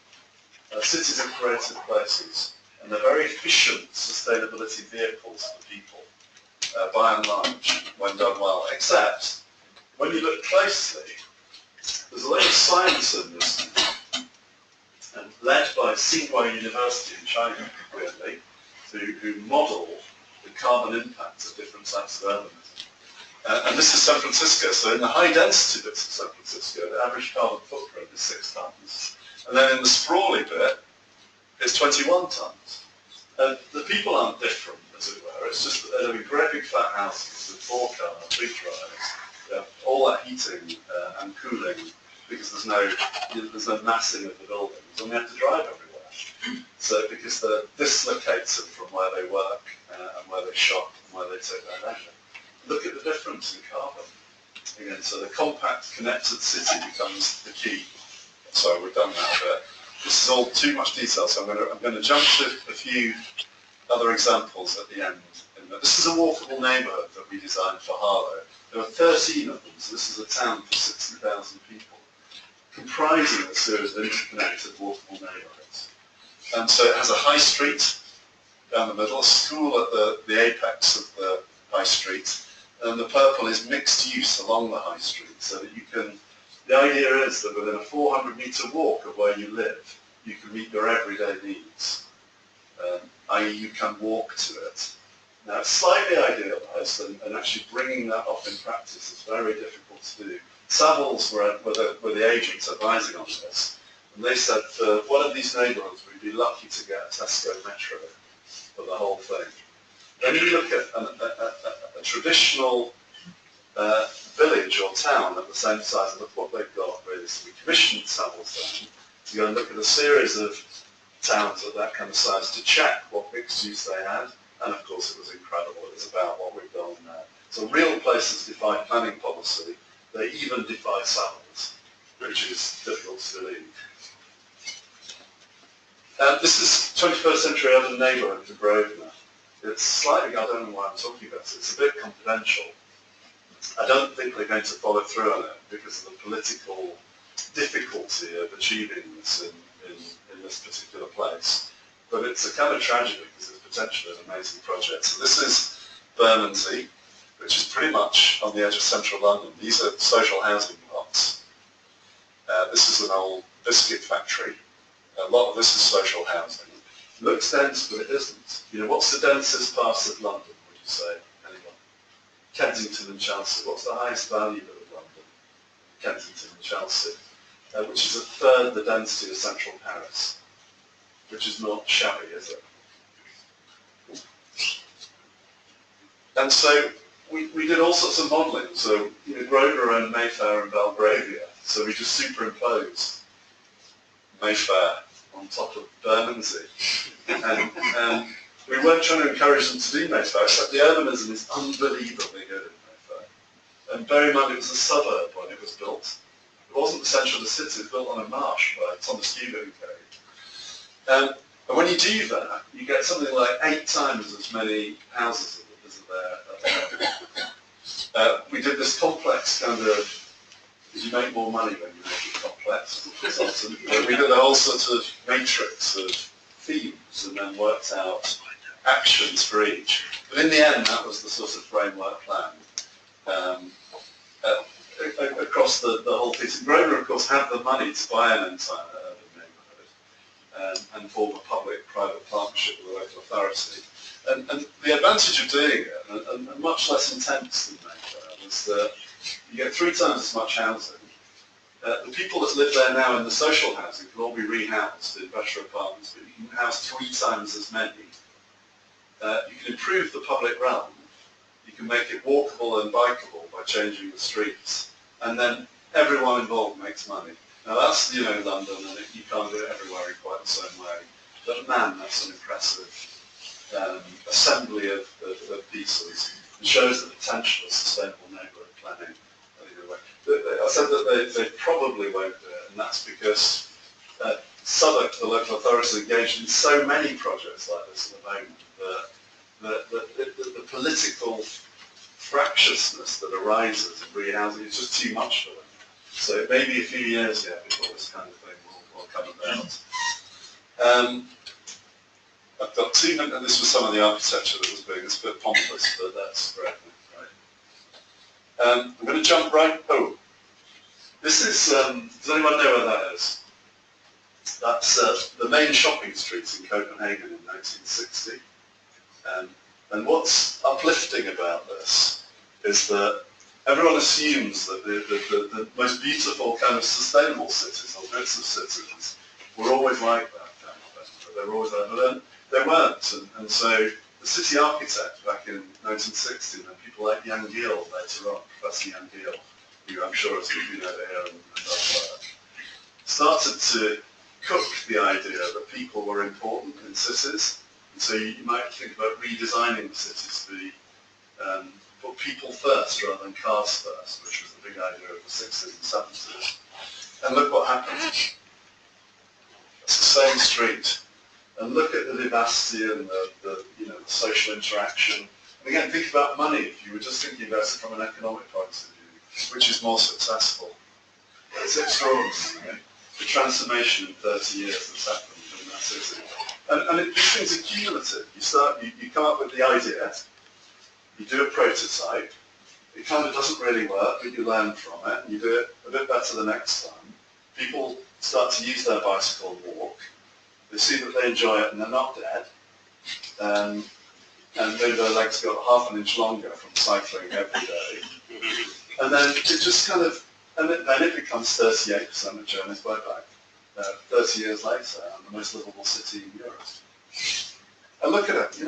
Cities are creative places, and they're very efficient sustainability vehicles for people, by and large, when done well. Except when you look closely, there's a lot of science in this, and led by Tsinghua University in China, really, who model the carbon impact of different types of urbanism. And this is San Francisco, so in the high density bits of San Francisco, the average carbon footprint is 6 tons. And then in the sprawly bit, it's 21 tons. And the people aren't different, as it were. It's just that they're living great big flat houses with 4 cars, big drives, all that heating and cooling, because there's no massing of the buildings, and they have to drive everywhere. So because they're dislocated from where they work and where they shop and where they take their leisure. Look at the difference in carbon. Again, so the compact, connected city becomes the key. So we've done that a bit. This is all too much detail, so I'm going to jump to a few other examples at the end. This is a walkable neighbourhood that we designed for Harlow. There are 13 of them, so this is a town for 60,000 people, comprising a series of interconnected walkable neighbourhoods. And so it has a high street down the middle, a school at the apex of the high street, and the purple is mixed use along the high street, so that you can, the idea is that within a 400-metre walk of where you live, you can meet your everyday needs, i.e. you can walk to it. Now it's slightly idealised, and actually bringing that off in practice is very difficult to do. Savills were the agents advising on this, and they said for one of these neighbourhoods we'd be lucky to get a Tesco Metro for the whole thing. Then you look at a traditional village or town at the same size, and look what they've got really. So we commissioned Savills then to go and look at a series of towns of that kind of size to check what mixed use they had, and of course it was incredible. It was about what we've done there. So real places defy planning policy. They even defy Savills, which is difficult to believe. This is 21st century urban neighbourhood for Grosvenor. It's slightly, I don't know why I'm talking about it, it's a bit confidential. I don't think they're going to follow through on it because of the political difficulty of achieving this in this particular place. But it's a kind of tragedy because it's potentially an amazing project. So this is Bermondsey, which is pretty much on the edge of central London. These are social housing blocks. This is an old biscuit factory. A lot of this is social housing. Looks dense, but it isn't. You know, what's the densest part of London, would you say? Anyone? Kensington and Chelsea. What's the highest value bit of London? Kensington and Chelsea, which is a third the density of central Paris, which is not shabby, is it? And so we did all sorts of modelling. So, you know, Grosvenor owned Mayfair and Belgravia, so we just superimposed Mayfair on top of Bermondsey. And we weren't trying to encourage them to do Mayfair, except the urbanism is unbelievably good in Mayfair. And bear in mind, it was a suburb when it was built. It wasn't the centre of the city, it was built on a marsh by Thomas Cuba who came. And when you do that, you get something like 8 times as many houses as are there. We did this complex kind of, because you make more money when you make it complex as a consultant. We did a whole sort of matrix of and then worked out actions for each. But in the end, that was the sort of framework plan across the whole piece. And Grover, of course, had the money to buy an entire urban neighbourhood and form a public-private partnership with the local authority. And the advantage of doing it, and much less intense than Mayfair, was that you get 3 times as much housing. The people that live there now in the social housing can all be rehoused in better apartments, but you can house 3 times as many. You can improve the public realm. You can make it walkable and bikeable by changing the streets. And then everyone involved makes money. Now that's, London, and you can't do it everywhere in quite the same way. But man, that's an impressive assembly of pieces. It shows the potential of sustainable neighbourhood planning. I said that they probably won't do it, and that's because Southwark, the local authority, is engaged in so many projects like this at the moment that the political fractiousness that arises in rehousing is just too much for them. So it may be a few years yet before this kind of thing will come about. I've got 2 minutes, and this was some of the architecture that was being, it's a bit pompous, but that's great. I'm going to jump right, this is, does anyone know where that is? That's the main shopping streets in Copenhagen in 1960. And what's uplifting about this is that everyone assumes that the most beautiful kind of sustainable cities, or bits of cities, were always like that kind of thing. But they were always like, but then they weren't. And so the city architect back in 1960, and people like Jan Gehl later on, Professor Jan Gehl, who I'm sure has been over here and done work, started to cook the idea that people were important in cities. And so you might think about redesigning the cities to be, put people first rather than cars first, which was the big idea of the 60s and 70s. And look what happened. It's the same street. And look at the vivacity and the social interaction. And again, think about money if you were just thinking about it from an economic point of view. Which is more successful? It's extraordinary. The transformation in 30 years that's happened in that city. And these things are cumulative. You come up with the idea, you do a prototype, it kind of doesn't really work, but you learn from it, and you do it a bit better the next time. People start to use their bicycle and walk. They see that they enjoy it and they're not dead. And maybe their legs got half an inch longer from cycling every day. And then it just kind of, and then it becomes 38% of journeys by bike. 30 years later, and the most livable city in Europe. And look at it,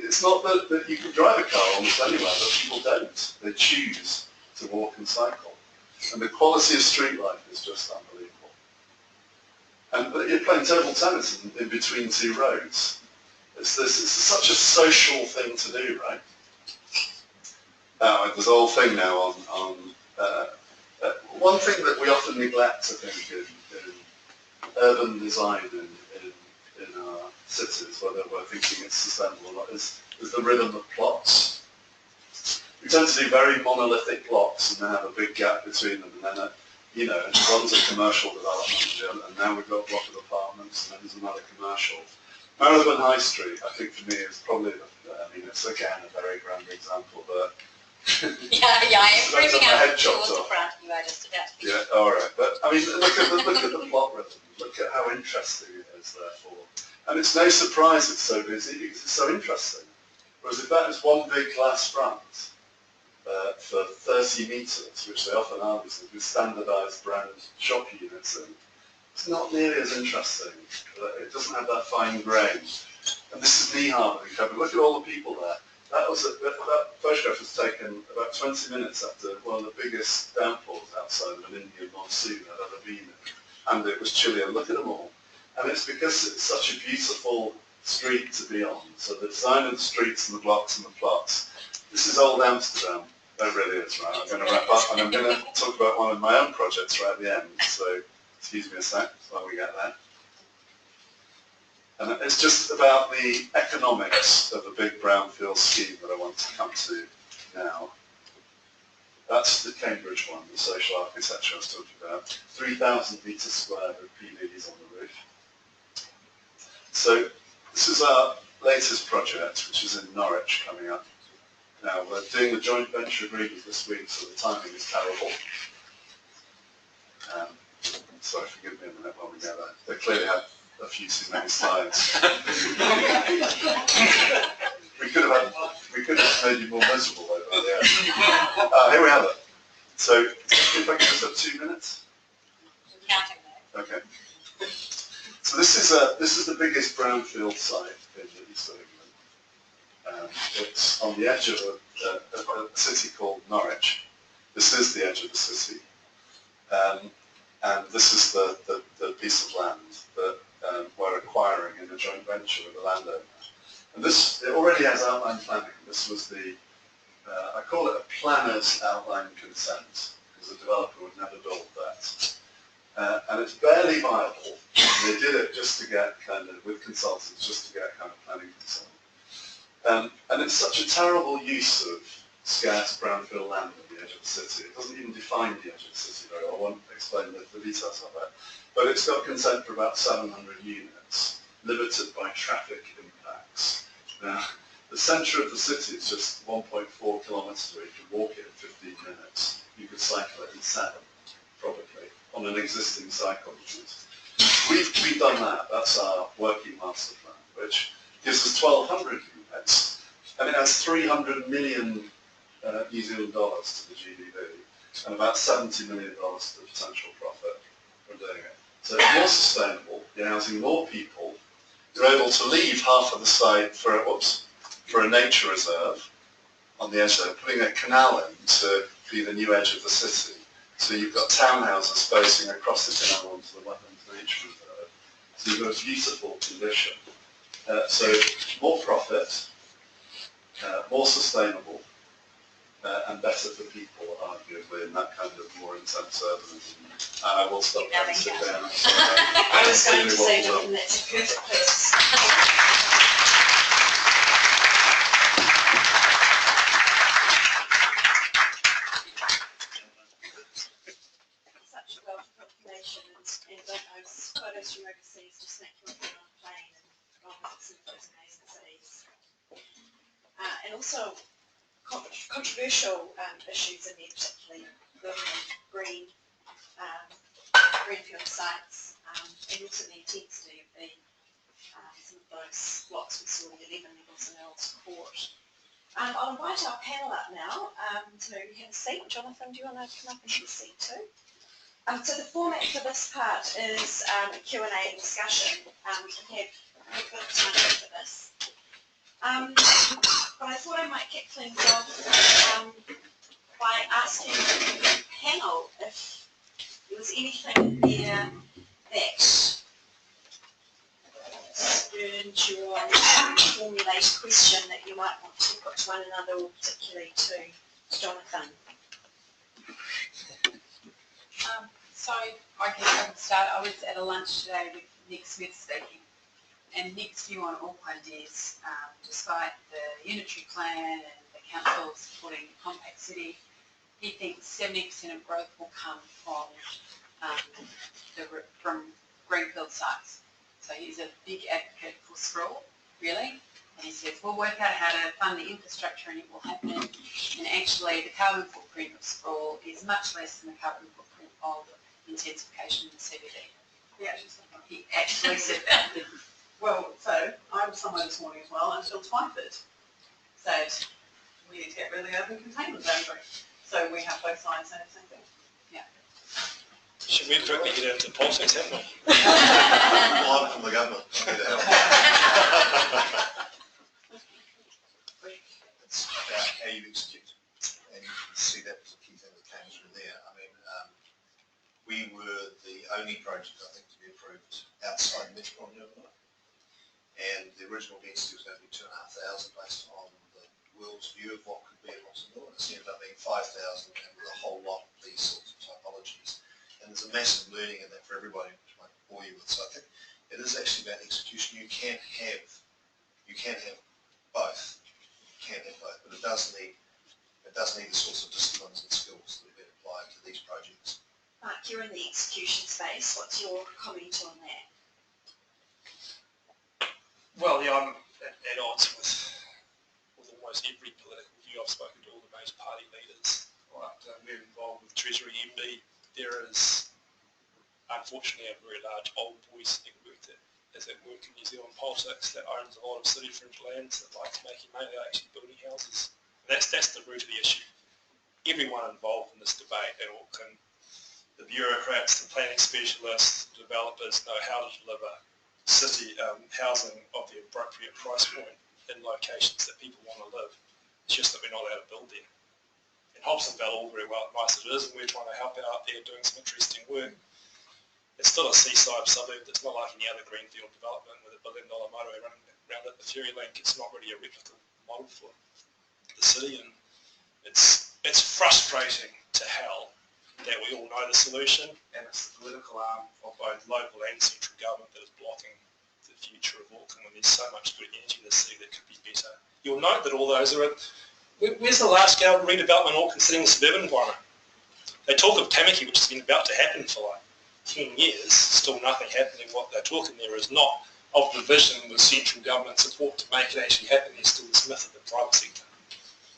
it's not that you can drive a car almost anywhere, but people don't. They choose to walk and cycle. And the quality of street life is just unbelievable. But you're playing table tennis in between 2 roads. It's such a social thing to do, right? There's a whole thing now on one thing that we often neglect, I think, in urban design in our cities, whether we're thinking it's sustainable or not, is the rhythm of plots. We tend to do very monolithic blocks and then have a big gap between them, and then one's a commercial development, and now we've got a block of apartments, and then there's another commercial. Marylebone High Street, I think for me, is probably, it's again a very grand example, but I'm bringing out towards the front. You are just about to be. Yeah, all right. But I mean, look at the plot rhythm. Look at how interesting it is. Therefore, and it's no surprise it's so busy because it's so interesting. Whereas if that is one big glass front for 30 metres, which they often are, with standardised brand shop units in, it's not nearly as interesting. It doesn't have that fine grain. And this is Knee Harbour in Copenhagen. Look at all the people there. That photograph was taken about 20 minutes after one of the biggest downpours outside of an Indian monsoon I've ever been in. And it was chilly, and look at them all. And it's because it's such a beautiful street to be on. So the design of the streets and the blocks and the plots. This is old Amsterdam. That really is, right? I'm going to wrap up, and I'm going to talk about one of my own projects right at the end. So excuse me a sec while we get there. And it's just about the economics of a big brownfield scheme that I want to come to now. That's the Cambridge one, the social architecture I was talking about. 3,000 metres square with PVs on the roof. So This is our latest project, which is in Norwich coming up. Now, we're doing the joint venture agreement this week, so the timing is terrible. Sorry, forgive me a minute while we get there. They clearly have a few too many slides. we could have made you more miserable over there. Here we have it. So, if I can just have 2 minutes. Counting that. Okay. So this is the biggest brownfield site in the East of England. It's on the edge of a city called Norwich. This is the edge of the city. And this is the piece of land that we're acquiring in a joint venture with the landowner. And it already has outline planning. This was I call it a planner's outline consent, because the developer would never build that. And it's barely viable. They did it just to get with consultants, just to get planning consent. And it's such a terrible use of scarce brownfield land at the edge of the city. It doesn't even define the edge of the city very well. I won't explain the details of that. But it's got consent for about 700 units, limited by traffic impacts. Now, the centre of the city is just 1.4 kilometres away. You can walk it in 15 minutes. You could cycle it in 7, probably, on an existing cycle route. We've done that. That's our working master plan, which gives us 1,200 units, and it has 300 million New Zealand dollars to the GDP, and about $70 million to the potential profit from doing it. So it's more sustainable. You're housing more people. You're able to leave half of the site for a nature reserve on the edge there, putting a canal in to be the new edge of the city. So you've got townhouses facing across the canal onto the wetlands nature reserve. So you've got a beautiful condition. So more profit, more sustainable, and better for people, arguably, in that kind of more intense urbanism. I will stop there and sit down. I was going to say, Jonathan, that's a perfect place. Such a wealth of information, and those photos from overseas just make you want to get on a plane and go and visit some of those amazing cities. And also controversial issues in there, particularly building greenfield sites, and also the intensity of some of those blocks we saw, the 11 levels in Earl's Court. I'll invite our panel up now to have a seat. Jonathan, do you want to come up and have a seat too? So the format for this part is a Q&A discussion. We have a bit of time for this. But I thought I might kick things off by asking the panel if there was anything there that spurred your formulate question that you might want to put to one another, or particularly to Jonathan. So I can start. I was at a lunch today with Nick Smith speaking, and Nick's view on Auckland is, despite the unitary plan and the council supporting the compact city, he thinks 70% of growth will come from greenfield sites. So he's a big advocate for sprawl, really. And he says, we'll work out how to fund the infrastructure and it will happen. And actually, the carbon footprint of sprawl is much less than the carbon footprint of intensification in the CBD. He actually said that. Well, so I was somewhere this morning as well, and Phil Twyford said we need to get rid of the urban containment boundary. So we have both sides saying the same thing. Yeah. Should we quickly get into politics, haven't we? Well, I'm from the government. It's about how you execute, and you can see that was the key thing that came through there. I mean, we were the only project, I think, to be approved outside metropolitan area. And the original density was going to be 2,500 based on the world's view of what could be a possible, and it's ended up being 5,000, and with a whole lot of these sorts of typologies. And there's a massive learning in that for everybody, which I won't bore you with. So I think it is actually about execution. You can have both. You can have both, but it does need the sorts of disciplines and skills that have been applied to these projects. Mark, you're in the execution space. What's your comment on that? Well, mean, I'm at odds with almost every political view. I've spoken to all the major party leaders. Right? We're involved with Treasury MB. There is, unfortunately, a very large old boys network that is at work in New Zealand politics that owns a lot of city fringe lands that likes making money. They're actually building houses. That's the root of the issue. Everyone involved in this debate at Auckland, the bureaucrats, the planning specialists, the developers know how to deliver city housing of the appropriate price point in locations that people want to live. It's just that we're not allowed to build there. In Hobsonville, all very well nice it is, and we're trying to help out there doing some interesting work. It's still a seaside suburb. It's not like any other greenfield development with $1 billion motorway running around it. The ferry link, it's not really a replicable model for the city, and it's frustrating to hell that we all know the solution, and it's the political arm of both local and central government that is blocking the future of Auckland when there's so much good energy in the city that could be better. You'll note that all those are where's the large-scale redevelopment in Auckland sitting in the suburban environment? They talk of Panuku, which has been about to happen for like 10 years, still nothing happening. What they're talking there is not of the vision with central government support to make it actually happen. There's still this myth of the private sector.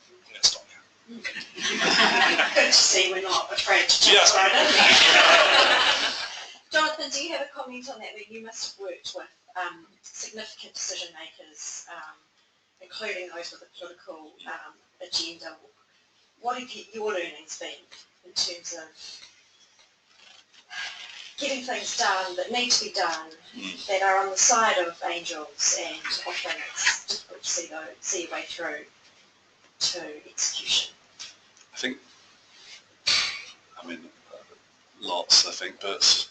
I'm going to stop now. Good to see we're not afraid to jump right in there. Jonathan, do you have a comment on that? Where you must have worked with significant decision makers, including those with a political agenda. What have your learnings been in terms of getting things done that need to be done, that are on the side of angels, and often it's difficult to see your way through to execution? Lots, I think, but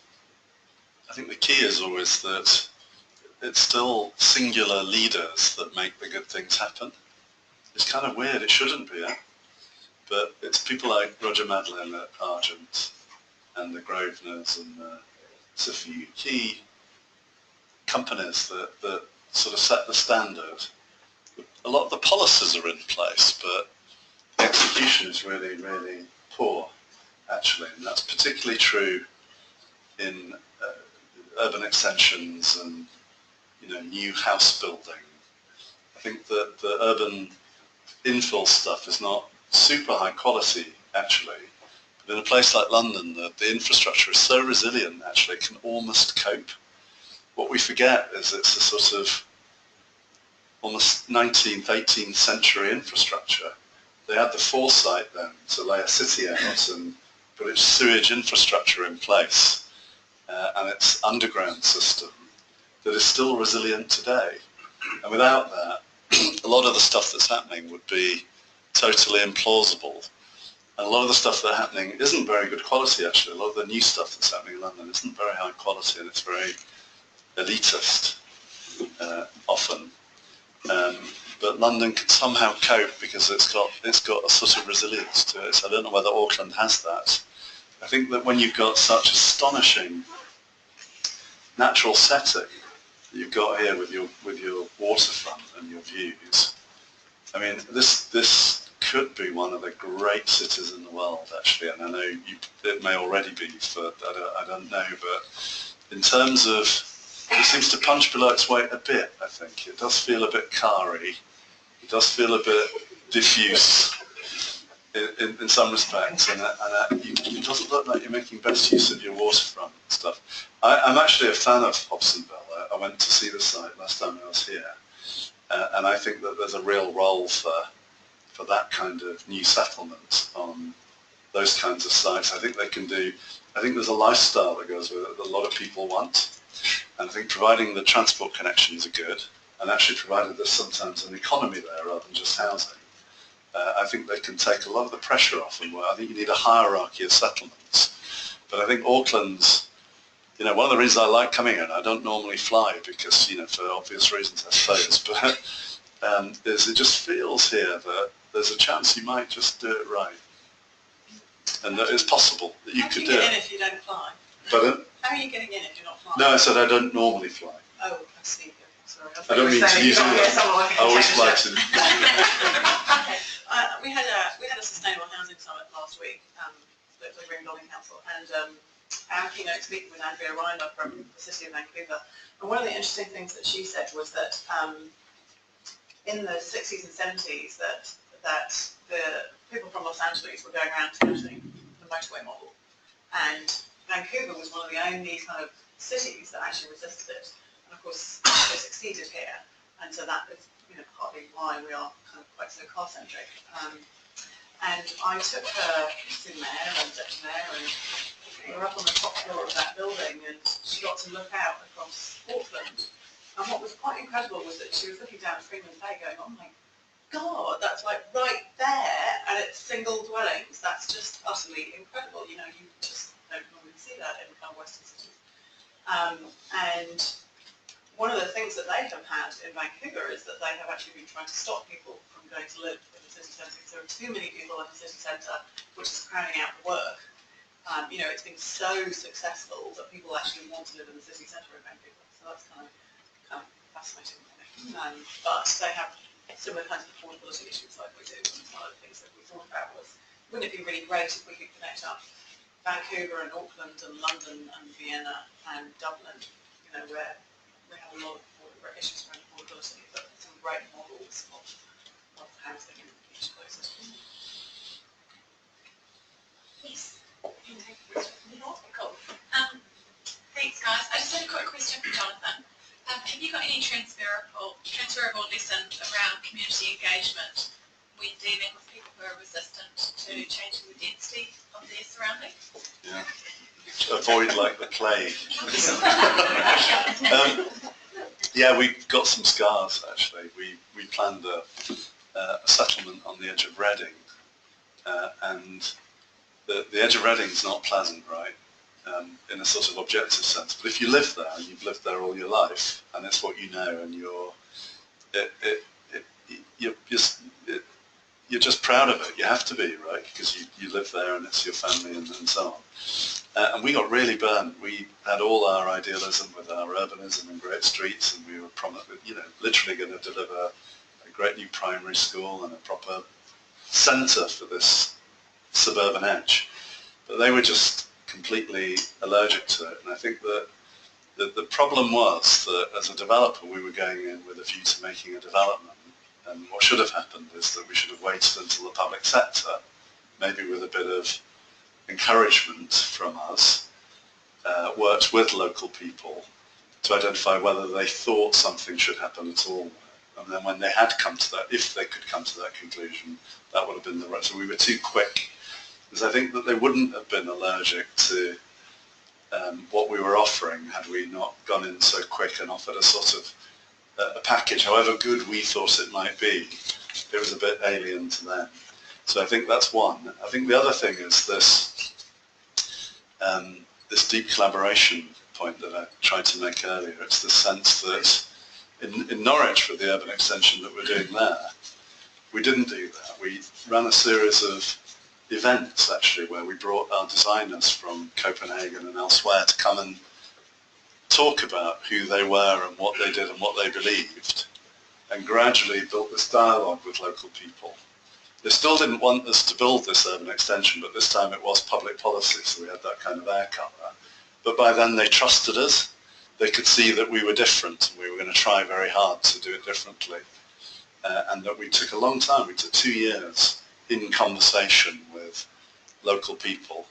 I think the key is always that it's still singular leaders that make the good things happen. It's kind of weird, it shouldn't be, but it's people like Roger Madeleine at Argent and the Grosvenors and the Sophie, key companies that sort of set the standard. A lot of the policies are in place, but the execution is really, really poor, actually, and that's particularly true in urban extensions and new house building. I think that the urban infill stuff is not super high quality, actually. But in a place like London, the infrastructure is so resilient, actually, it can almost cope. What we forget is it's a sort of almost 19th, 18th century infrastructure. They had the foresight then to lay a city out and put its sewage infrastructure in place and its underground system that is still resilient today. And without that, a lot of the stuff that's happening would be totally implausible. And a lot of the stuff that's happening isn't very good quality, actually. A lot of the new stuff that's happening in London isn't very high quality, and it's very elitist, often. But London can somehow cope because it's got a sort of resilience to it. So I don't know whether Auckland has that. I think that when you've got such astonishing natural setting that you've got here with your waterfront and your views, I mean, this could be one of the great cities in the world, actually. And I know it may already be, I don't know, but in terms of, it seems to punch below its weight a bit, I think. It does feel a bit car-y. It does feel a bit diffuse in some respects, and it doesn't look like you're making best use of your waterfront stuff. I'm actually a fan of Hobsonville. I went to see the site last time I was here, and I think that there's a real role for that kind of new settlement on those kinds of sites. I think there's a lifestyle that goes with it that a lot of people want, and I think providing the transport connections are good, and actually provided there's sometimes an economy there rather than just housing. I think they can take a lot of the pressure off, and I think you need a hierarchy of settlements. But I think Auckland's, one of the reasons I like coming in, I don't normally fly because, for obvious reasons I suppose, but is it just feels here that there's a chance you might just do it right. And that it's possible that you could do it. How do you get in if you don't fly? Pardon? How are you getting in if you're not flying? No, I said I don't normally fly. Oh, I see. Sorry. I don't mean to use it. I always fly to. We had a sustainable housing summit last week, the Green Building Council, and our keynote speaker was Andrea Reiner from the City of Vancouver, And one of the interesting things that she said was that in the 60s and 70s that the people from Los Angeles were going around touting the motorway model. And Vancouver was one of the only kind of cities that actually resisted it. And of course, it succeeded here. And so that is, partly why we are kind of quite so car-centric. And I took her to the mayor and deputy mayor, and we were up on the top floor of that building, and she got to look out across Portland. And what was quite incredible was that she was looking down Freeman's Bay going, oh my God, that's like right there, and it's single dwellings. That's just utterly incredible. You just don't normally see that in kind of Western cities. And one of the things that they have had in Vancouver is that they have actually been trying to stop people from going to live in the city centre. Because there are too many people in the city centre, which is crowding out the work. It's been so successful that people actually want to live in the city centre of Vancouver. So that's kind of fascinating. But they have similar kinds of affordability issues like we do. And one of the things that we thought about was, wouldn't it be really great if we could connect up Vancouver and Auckland and London and Vienna and Dublin, where we have a lot of issues around affordability, but some great models of housing in each of those systems. Yes. Cool. Thanks, guys. I just had a quick question for Jonathan. Have you got any transferable lessons around community engagement when dealing with people who are resistant to changing the density of their surroundings? Yeah. Avoid like the plague. Yeah, we've got some scars actually. We planned a settlement on the edge of Reading, and the edge of Reading's not pleasant, right? In a sort of objective sense. But if you live there, and you've lived there all your life, and it's what you know, and you're just proud of it. You have to be, right? Because you live there, and it's your family, and so on. And we got really burnt. We had all our idealism with our urbanism and great streets, and we were literally going to deliver a great new primary school and a proper centre for this suburban edge. But they were just completely allergic to it, and I think that the problem was that as a developer we were going in with a view to making a development, and what should have happened is that we should have waited until the public sector, maybe with a bit of encouragement from us, worked with local people to identify whether they thought something should happen at all. And then when they had come to that, if they could come to that conclusion, that would have been the right. So we were too quick. Because I think that they wouldn't have been allergic to what we were offering had we not gone in so quick and offered a sort of a package, however good we thought it might be. It was a bit alien to them. So I think that's one. I think the other thing is this deep collaboration point that I tried to make earlier. It's the sense that in Norwich, for the urban extension that we're doing there, we didn't do that. We ran a series of events actually where we brought our designers from Copenhagen and elsewhere to come and talk about who they were and what they did and what they believed, and gradually built this dialogue with local people. They still didn't want us to build this urban extension, but this time it was public policy, so we had that kind of air cover. But by then they trusted us. They could see that we were different and we were going to try very hard to do it differently, and that we took a long time. We took 2 years in conversation with local people,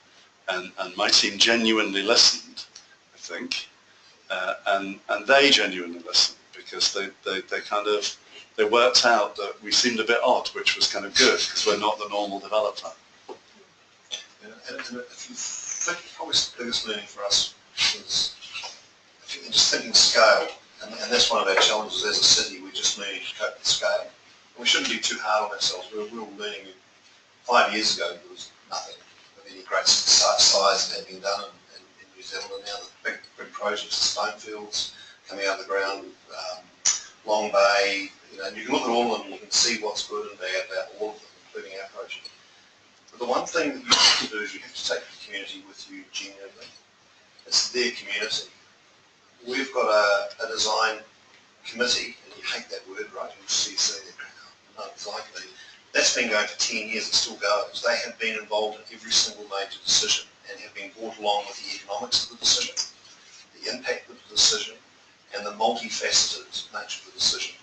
and my team genuinely listened, I think, and they genuinely listened, because they worked out that we seemed a bit odd, which was kind of good, because we're not the normal developer. Yeah, and if you think, probably the biggest learning for us was, I think, just thinking scale, and that's one of our challenges as a city. We just need to cope with scale. And we shouldn't be too hard on ourselves. We're learning. 5 years ago, there was nothing of any great size that had been done in New Zealand, and now the big projects, Stonefields coming out of the ground, Long Bay, you can look at all of them and you can see what's good and bad about all of them, including our project. But the one thing that you have to do is you have to take the community with you genuinely. It's their community. We've got a design committee, and you hate that word, right? You'll see no design committee. That's been going for 10 years, it still goes. They have been involved in every single major decision and have been brought along with the economics of the decision, the impact of the decision, and the multifaceted nature of the decision.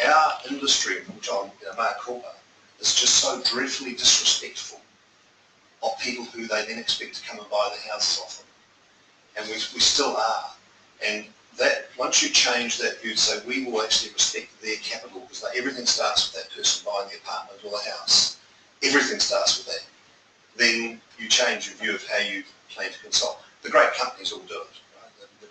Our industry, which I'm mea culpa, is just so dreadfully disrespectful of people who they then expect to come and buy the houses off them. And we still are. And that, once you change that view to say we will actually respect their capital, because everything starts with that person buying the apartment or the house, everything starts with that, then you change your view of how you plan to consult. The great companies all do it,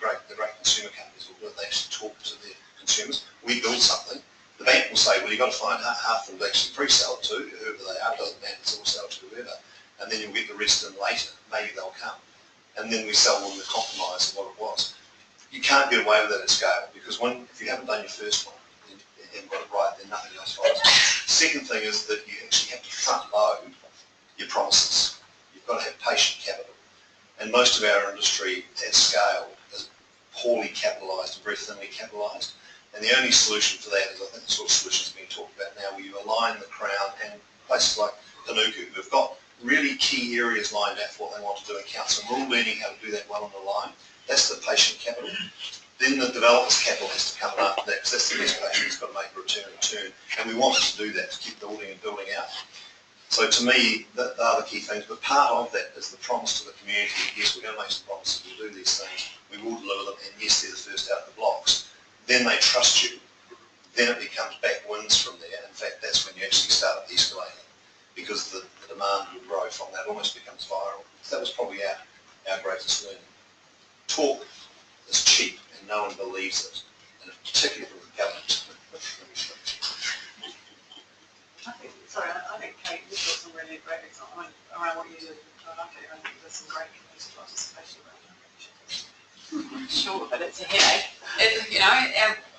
right? The great consumer companies all do it. They actually talk to their consumers. We build something. The bank will say, well, you've got to find half of them to actually pre-sell it to, whoever they are, doesn't matter, so we'll sell it to whoever. And then you'll get the rest in later. Maybe they'll come. And then we sell them the compromise of what it was. You can't get away with that at scale, because if you haven't done your first one, and you haven't got it right, then nothing else follows. Second thing is that you actually have to front load your promises. You've got to have patient capital. And most of our industry at scale is poorly capitalised and very thinly capitalised. And the only solution for that is, I think, the sort of solutions being talked about now, where you align the Crown and places like Panuku, who've got really key areas lined out for what they want to do in council. We're all learning how to do that well on the line. That's the patient capital. Then the developer's capital has to come after that, because that's the best patient. It's got to make a return. And we want it to do that, to keep building and building out. So to me, they are the key things. But part of that is the promise to the community. Yes, we're going to make some promises. We'll do these things. We will deliver them. And yes, they're the first out of the blocks. Then they trust you. Then it becomes back wins from there. In fact, that's when you actually start escalating, because the demand will grow from that. It almost becomes viral. So that was probably our greatest learning. Talk is cheap and no one believes it, and particularly from the government. I think Kate, you've got some really great examples around what you do. I think there's some great community participation around that. Sure, but it's a headache.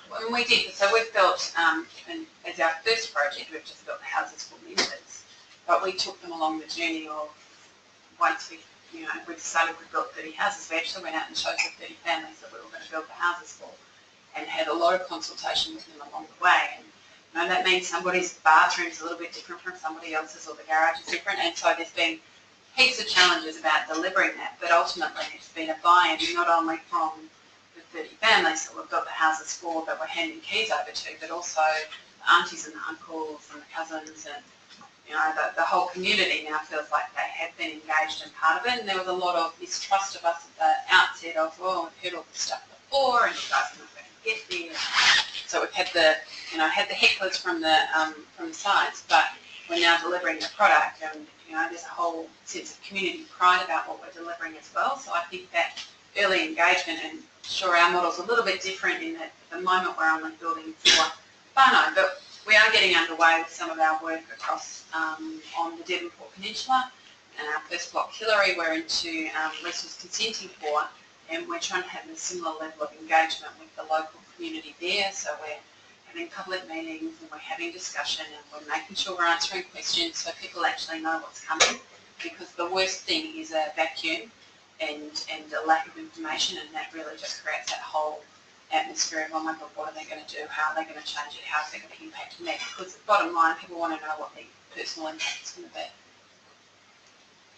When we did, so we've built, and as our first project, we've just built the houses for members, but we took them along the journey of, once we decided we built 30 houses, we actually went out and chose the 30 families that we were going to build the houses for, and had a lot of consultation with them along the way. And that means somebody's bathroom is a little bit different from somebody else's, or the garage is different, and so there's been heaps of challenges about delivering that, but ultimately it's been a buy-in not only from the 30 families that we've built the houses for, that we're handing keys over to, but also the aunties and the uncles and the cousins, and the whole community now feels like they have been engaged in part of it. And there was a lot of mistrust of us at the outset of, well, we've heard all this stuff before, and you guys are not going to get there. So we've had the hecklers from the sides, but we're now delivering the product, and there's a whole sense of community pride about what we're delivering as well. So I think that early engagement, and sure, our model's a little bit different in that at the moment we're only building for whānau, but we are getting underway with some of our work across on the Devonport Peninsula, and our first block, Hillary, we're into resource consenting for, and we're trying to have a similar level of engagement with the local community there. So we're having public meetings, and we're having discussion, and we're making sure we're answering questions so people actually know what's coming, because the worst thing is a vacuum and a lack of information, and that really just creates that whole atmosphere of, oh my God, what are they going to do? How are they going to change it? How is it going to impact me? Because the bottom line, people want to know what the personal impact is going to be.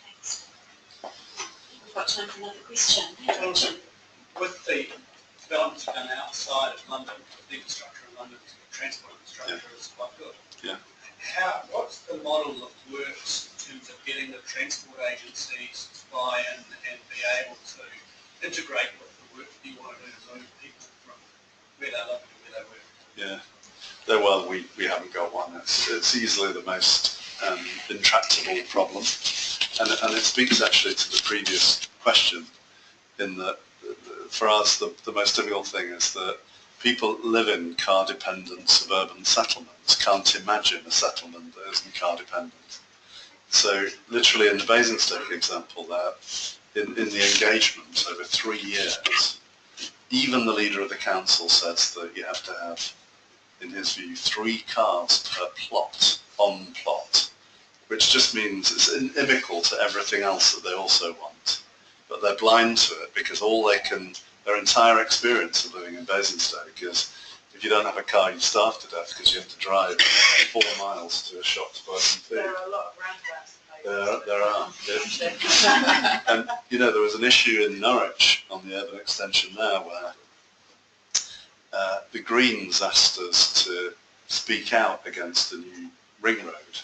Thanks. We've got time for another question. With the developments done outside of London, the infrastructure in London, transport infrastructure is quite good. Yeah. What's the model that works in terms of getting the transport agencies to buy in and be able to integrate with the work that you want to do to move people from where they live to where they work? Yeah. Well, we haven't got one. It's easily the most intractable problem, and it speaks actually to the previous question, in that for us the most difficult thing is that people live in car-dependent suburban settlements, can't imagine a settlement that isn't car-dependent. So literally in the Basingstoke example there, in the engagement over 3 years, even the leader of the council says that you have to have, in his view, 3 cars per plot, on plot, which just means it's inimical to everything else that they also want. But they're blind to it, because their entire experience of living in Basingstoke is, if you don't have a car, you starve to death because you have to drive 4 miles to a shop to buy some food. There are a lot of roundabouts. There are. And there was an issue in Norwich on the urban extension there where the Greens asked us to speak out against a new ring road,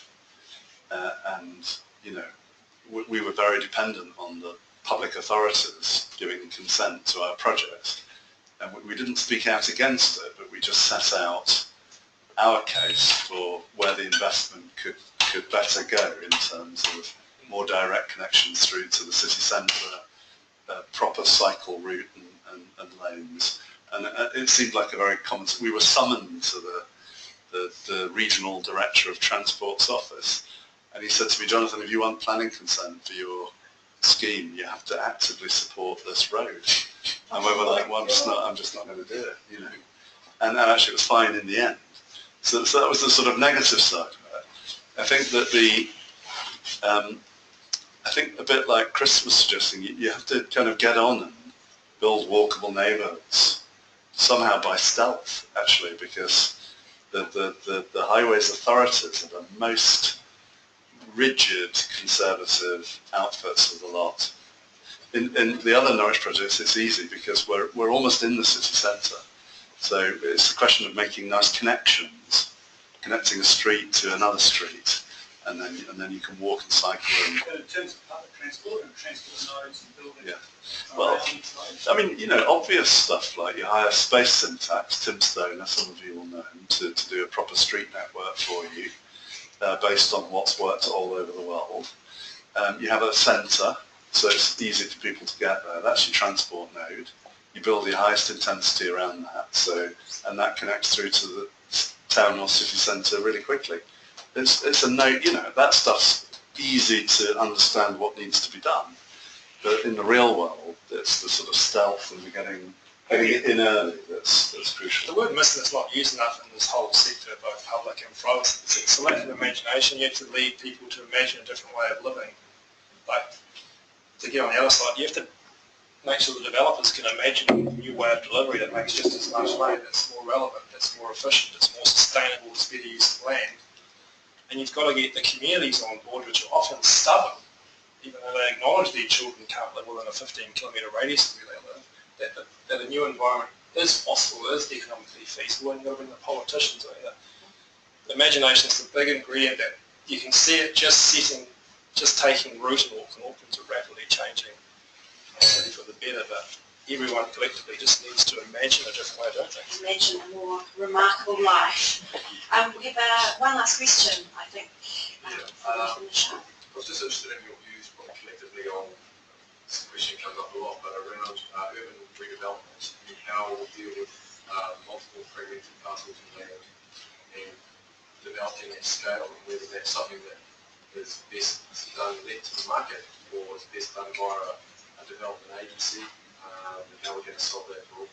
and we were very dependent on the public authorities giving consent to our project, and we didn't speak out against it, but we just set out our case for where the investment could better go in terms of more direct connections through to the city centre, proper cycle route and lanes. And it seemed like a very common. We were summoned to the regional director of Transport's office, and he said to me, Jonathan, if you want planning consent for your scheme, you have to actively support this road. And we were like, well, I'm just not going to do it, And actually, it was fine in the end. So that was the sort of negative side of it. I think that I think a bit like Chris was suggesting, you have to kind of get on and build walkable neighbourhoods somehow by stealth, actually, because the highways authorities are the most rigid, conservative outfits of the lot. In the other Norwich projects, it's easy because we're almost in the city centre. So it's a question of making nice connections, connecting a street to another street, and then you can walk and cycle. But in terms of public transport and transport nodes and building. Yeah. Well, I mean, obvious stuff like your higher space syntax, Tim Stone, as some of you will know, to do a proper street network for you, based on what's worked all over the world. You have a centre, so it's easy for people to get there. That's your transport node. You build your highest intensity around that, and that connects through to the town or city centre really quickly. It's a node, that stuff's easy to understand what needs to be done. But in the real world, it's the sort of stealth and getting it in early that's crucial. The word missing is not used enough in this whole sector, both public and private. It's a lack of imagination. You have to lead people to imagine a different way of living. Like, to get on the other side, you have to make sure the developers can imagine a new way of delivery that makes just as much money, that's more relevant, that's more efficient, that's more sustainable, it's better use of land. And you've got to get the communities on board, which are often stubborn, even though they acknowledge their children can't live within a 15-kilometre radius of where they live, that a new environment is possible, is economically feasible, and you've got to bring the politicians out here. The imagination is the big ingredient that you can see it just taking root in Auckland. Auckland's a rapidly changing city for the better, but everyone collectively just needs to imagine a different way, don't they? Imagine a more remarkable life. We have one last question, I think, before we finish up. I was just interested in your views collectively on, this question comes up a lot, but around urban redevelopment and how we deal with multiple fragmented parcels of land and developing at scale, and whether that's something that is best done led to the market or is best done via a development agency, and how we're going to solve that problem.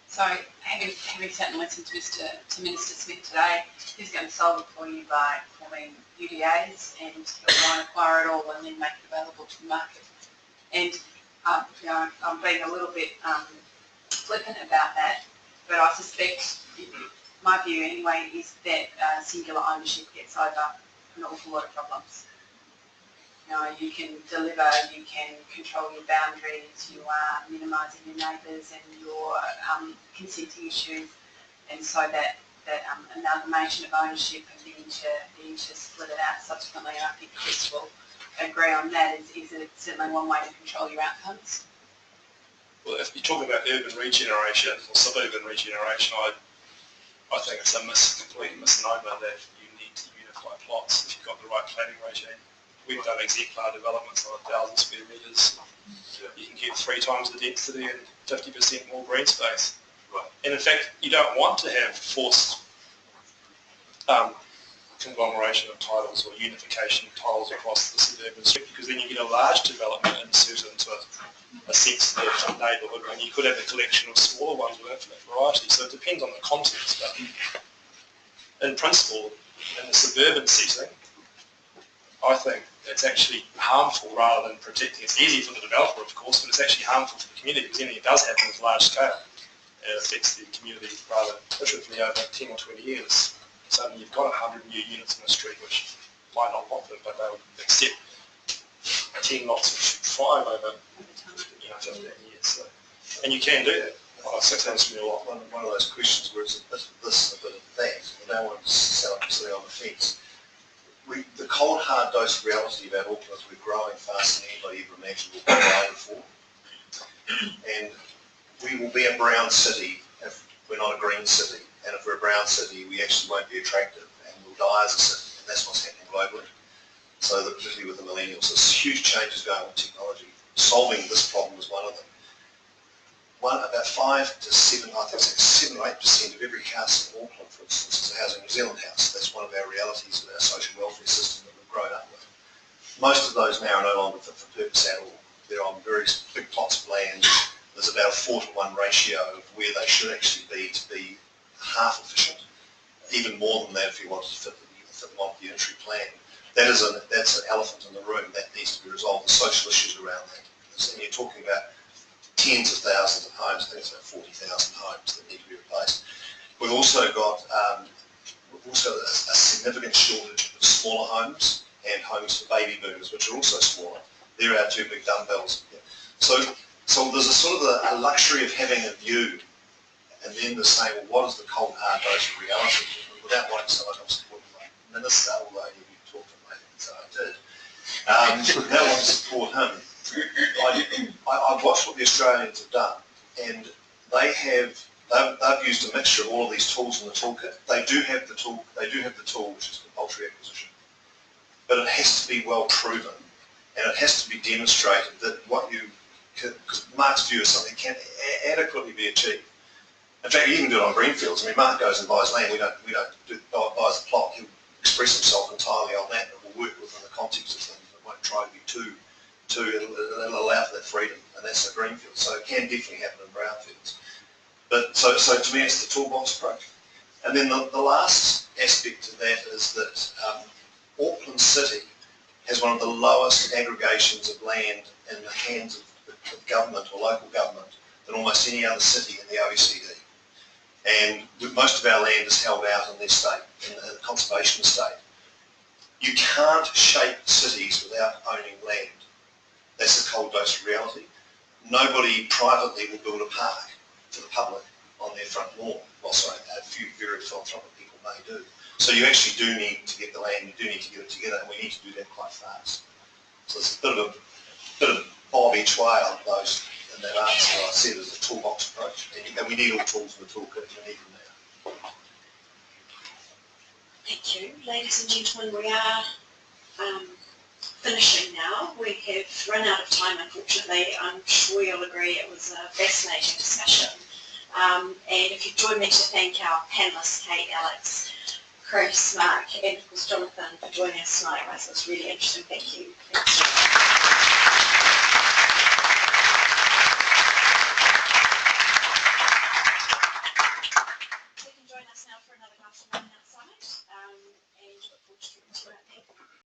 So having sat and listened to Minister Smith today, he's going to solve it for you by forming UDAs, and he'll try and acquire it all and then make it available to the market. And I'm being a little bit flippant about that, but I suspect, my view anyway, is that singular ownership gets over an awful lot of problems. You can deliver, you can control your boundaries, you are minimising your neighbours and your consenting issues, and so that amalgamation of ownership and being to split it out subsequently, and I think Chris will agree on that, is certainly one way to control your outcomes. Well, if you're talking about urban regeneration or suburban regeneration, I think it's a complete misnomer that you need to unify plots if you've got the right planning regime. We've done exemplar developments on 1,000 square metres. You can get 3 times the density and 50% more green space. Right. And in fact, you don't want to have forced conglomeration of titles or unification of titles across the suburban street, because then you get a large development inserted into a sensitive neighbourhood, and you could have a collection of smaller ones with infinite variety. So it depends on the context, but in principle, in the suburban setting, I think it's actually harmful rather than protecting. It's easy for the developer, of course, but it's actually harmful for the community, because anything that does happen is large scale. It affects the community rather iteratively over 10 or 20 years. Suddenly you've got 100 new units in the street, which might not want them, but they'll accept 10 lots of 5 over 15 years. So. And you can do that. Oh, so that's me a lot. One of those questions where it's a bit of this and a bit of that. I don't want to sound silly on the fence. The cold hard dose of reality about Auckland is we're growing faster than anybody ever imagined we'll be growing for. And we will be a brown city if we're not a green city. And if we're a brown city, we actually won't be attractive and we'll die as a city. And that's what's happening globally. So that particularly with the millennials, there's huge changes going on with technology. Solving this problem is one of them. About 5 to 7, I think it's like 7 or 8% of every house in Auckland, for instance, is a Housing New Zealand house. That's one of our realities of our social welfare system that we've grown up with. Most of those now are no longer fit for purpose at all. They're on very big plots of land. There's about a 4-to-1 ratio of where they should actually be to be half efficient, even more than that if you wanted to fit them onto the entry plan. That's an elephant in the room that needs to be resolved. The social issues around that. And you're talking about tens of thousands of homes. I think it's about 40,000 homes that need to be replaced. We've also got a significant shortage of smaller homes and homes for baby boomers, which are also smaller. They're our two big dumbbells. So there's a sort of a luxury of having a view, and then to say, well, what is the cold hard dose of reality? Without wanting to sound like I'm supporting my minister, although you talked to me, so I did. Without wanting to support him. I've watched what the Australians have done, and they've used a mixture of all of these tools in the toolkit. They do have the tool, which is compulsory acquisition, but it has to be well proven, and it has to be demonstrated that because Mark's view is something can adequately be achieved. In fact, you can do it on greenfields. I mean, Mark goes and buys land. We don't buys the plot. He'll express himself entirely on that, and we'll work within the context of things. It won't try to be it'll allow for that freedom, and that's a greenfield. So it can definitely happen in brownfields. But so to me, it's the toolbox approach. And then the last aspect of that is that Auckland City has one of the lowest aggregations of land in the hands of government or local government than almost any other city in the OECD. And most of our land is held out in their state, in the conservation estate. You can't shape cities without owning land. That's the cold dose of reality. Nobody privately will build a park for the public on their front lawn. Well, sorry, a few very philanthropic people may do. So you actually do need to get the land, you do need to get it together, and we need to do that quite fast. So it's a bit of bob each way on those in that answer. I see it as a toolbox approach, and we need all tools in the toolkit, and we need them now. Thank you. Ladies and gentlemen, we are finishing now. We have run out of time, unfortunately. I'm sure you'll agree it was a fascinating discussion. And if you join me to thank our panellists, Kate, Alex, Chris, Mark, and of course Jonathan for joining us tonight. It was really interesting. Thank you. Thanks. You can join us now for another glass of wine outside.